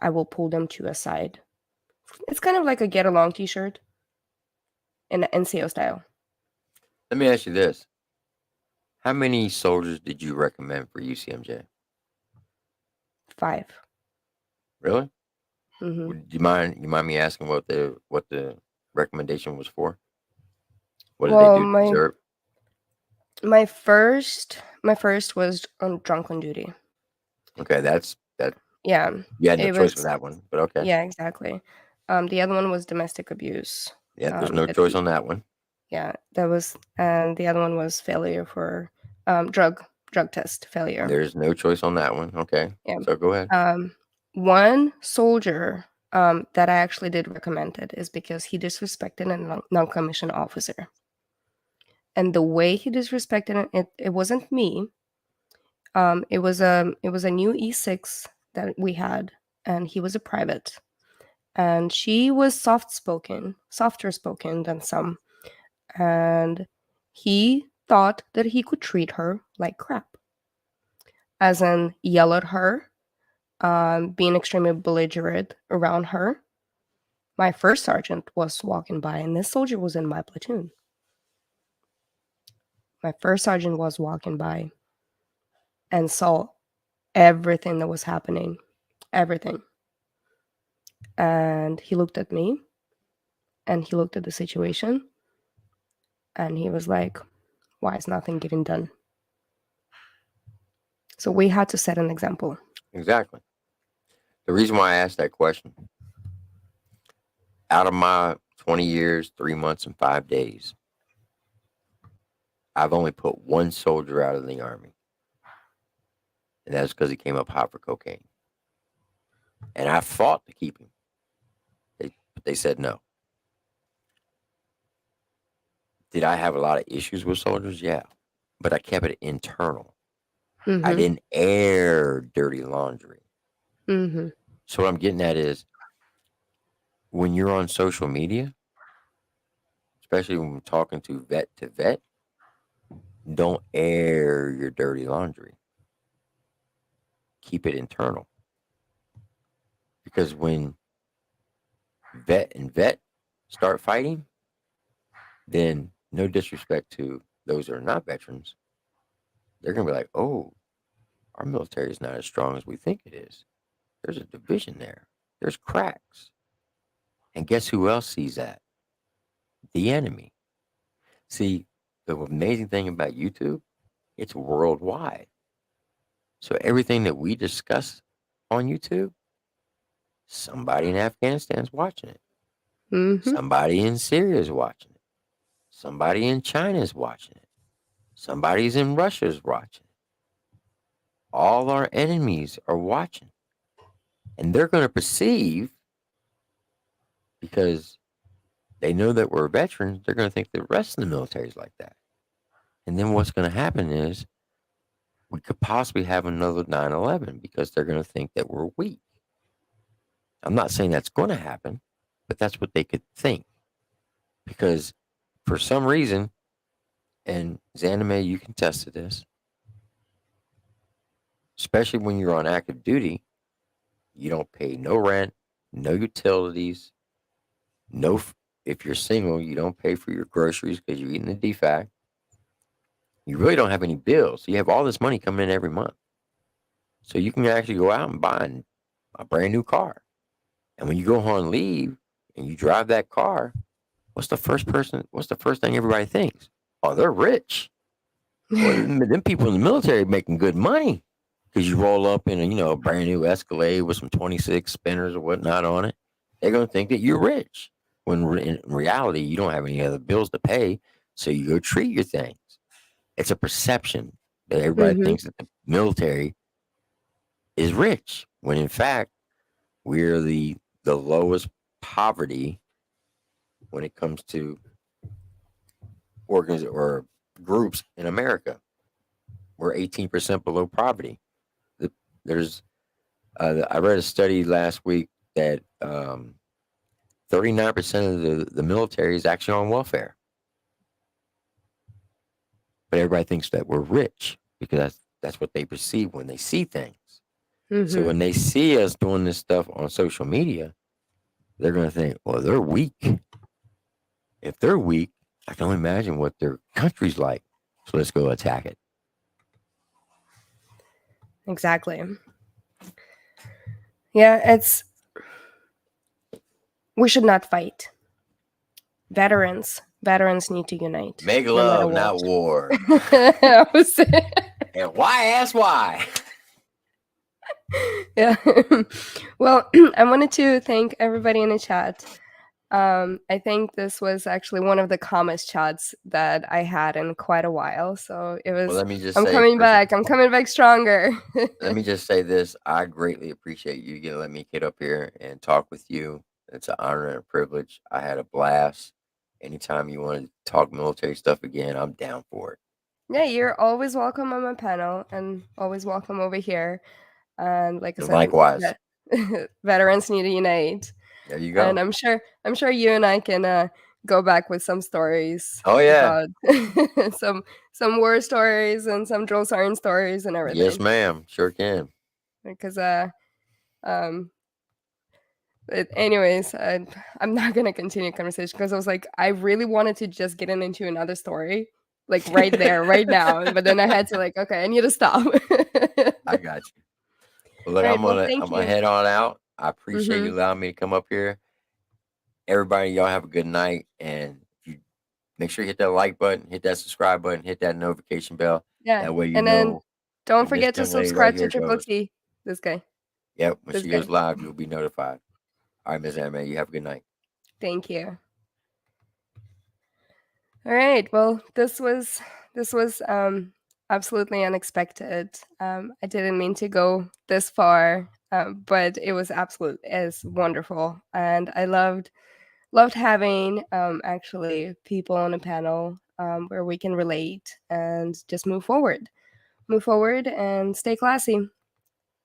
I will pull them to a side. It's kind of like a get along t-shirt in the NCO style. Let me ask you this. How many soldiers did you recommend for UCMJ? 5. Really? Hmm. Do you mind me asking what the recommendation was for? What did they Well, do to deserve? my first was on drunk on duty. Okay, that Yeah, you had no it choice with was. that one, but okay. Yeah, exactly. The other one was domestic abuse. Yeah, there's no That choice on that one. Yeah, that was, and the other one was failure for drug test failure. There's no choice on that one. Okay. Yeah. So go ahead. One soldier that I actually did recommend it is because he disrespected a non-commissioned officer, and the way he disrespected it wasn't me. It was a new E6 that we had, and he was a private, and she was softer spoken than some, and he thought that he could treat her like crap, as in yell at her, being extremely belligerent around her. My first sergeant was walking by, and this soldier was in my platoon. My first sergeant was walking by and saw everything that was happening, everything. And he looked at me and he looked at the situation and he was like, why is nothing getting done? So we had to set an example. Exactly. The reason why I asked that question, out of my 20 years, 3 months, and 5 days, I've only put one soldier out of the Army. And that's because he came up hot for cocaine. And I fought to keep him. But they said no. Did I have a lot of issues with soldiers? Yeah. But I kept it internal. I Mm-hmm. didn't air dirty laundry. Mm-hmm. So what I'm getting at is when you're on social media, especially when we're talking to vet, don't air your dirty laundry. Keep it internal. Because when vet and vet start fighting, then no disrespect to those that are not veterans, they're going to be like, oh, our military is not as strong as we think it is. There's a division there. There's cracks. And guess who else sees that? The enemy. See, the amazing thing about YouTube, it's worldwide. So everything that we discuss on YouTube, somebody in Afghanistan is watching it. Mm-hmm. Somebody in Syria is watching it. Somebody in China is watching it. Somebody's in Russia is watching it. All our enemies are watching. And they're going to perceive, because they know that we're veterans, they're going to think the rest of the military is like that. And then what's going to happen is we could possibly have another 9/11 because they're going to think that we're weak. I'm not saying that's going to happen, but that's what they could think. Because for some reason, and Xanamay, you can test to this, especially when you're on active duty, you don't pay no rent, no utilities, if you're single, you don't pay for your groceries because you're eating the defact. You really don't have any bills. You have all this money coming in every month. So you can actually go out and buy a brand new car. And when you go on leave and you drive that car, what's the first thing everybody thinks? Oh, they're rich. Well, them people in the military making good money because you roll up in a brand new Escalade with some 26 spinners or whatnot on it. They're going to think that you're rich when in reality, you don't have any other bills to pay. So you go treat your things. It's a perception that everybody Mm-hmm. thinks that the military is rich when in fact we're the lowest poverty when it comes to organs or groups in America. We're 18% below poverty. There's I read a study last week that 39% of the military is actually on welfare. But everybody thinks that we're rich because that's what they perceive when they see things. Mm-hmm. So when they see us doing this stuff on social media, they're going to think, well, they're weak. If they're weak, I can only imagine what their country's like. So let's go attack it. Exactly. Yeah, we should not fight. Veterans need to unite, Make no matter love, what. not war. I was saying- And why ask why? yeah. Well, I wanted to thank everybody in the chat. I think this was actually one of the calmest chats that I had in quite a while. So it was. Well, let me just I'm say, coming back. I'm coming back stronger. let me just say this. I greatly appreciate you getting let me get up here and talk with you. It's an honor and a privilege. I had a blast. Anytime you want to talk military stuff again, I'm down for it. Yeah, you're always welcome on my panel, and always welcome over here. And like I And said, likewise. veterans need to unite. There you And go. I'm sure you and I can go back with some stories. Oh, yeah. About some war stories and some drill sergeant stories and everything. Yes, ma'am. Sure can. Because um anyways, I'm not gonna continue the conversation because I was like, I really wanted to just get into another story, like right there, right now. But then I had to like, okay, I need to stop. I got you. Well, look, All right, well, I'm thank gonna you. head on out. I appreciate Mhm. you allowing me to come up here. Everybody, y'all have a good night, and you make sure you hit that like button, hit that subscribe button, hit that notification bell. Yeah, That way you and then know don't when this forget to young lady right subscribe to here Triple goes. T. This guy. Yep, when This she guy. goes live, you'll be notified. All right, Ms. Anime, you have a good night. Thank you. All right. Well, this was absolutely unexpected. I didn't mean to go this far, but it was wonderful, and I loved having actually people on a panel where we can relate and just move forward, and stay classy.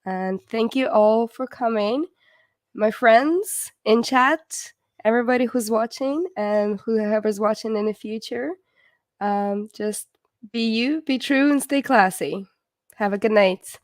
And thank you all for coming, my friends in chat, everybody who's watching, and whoever's watching in the future. Just be you, be true, and stay classy. Have a good night.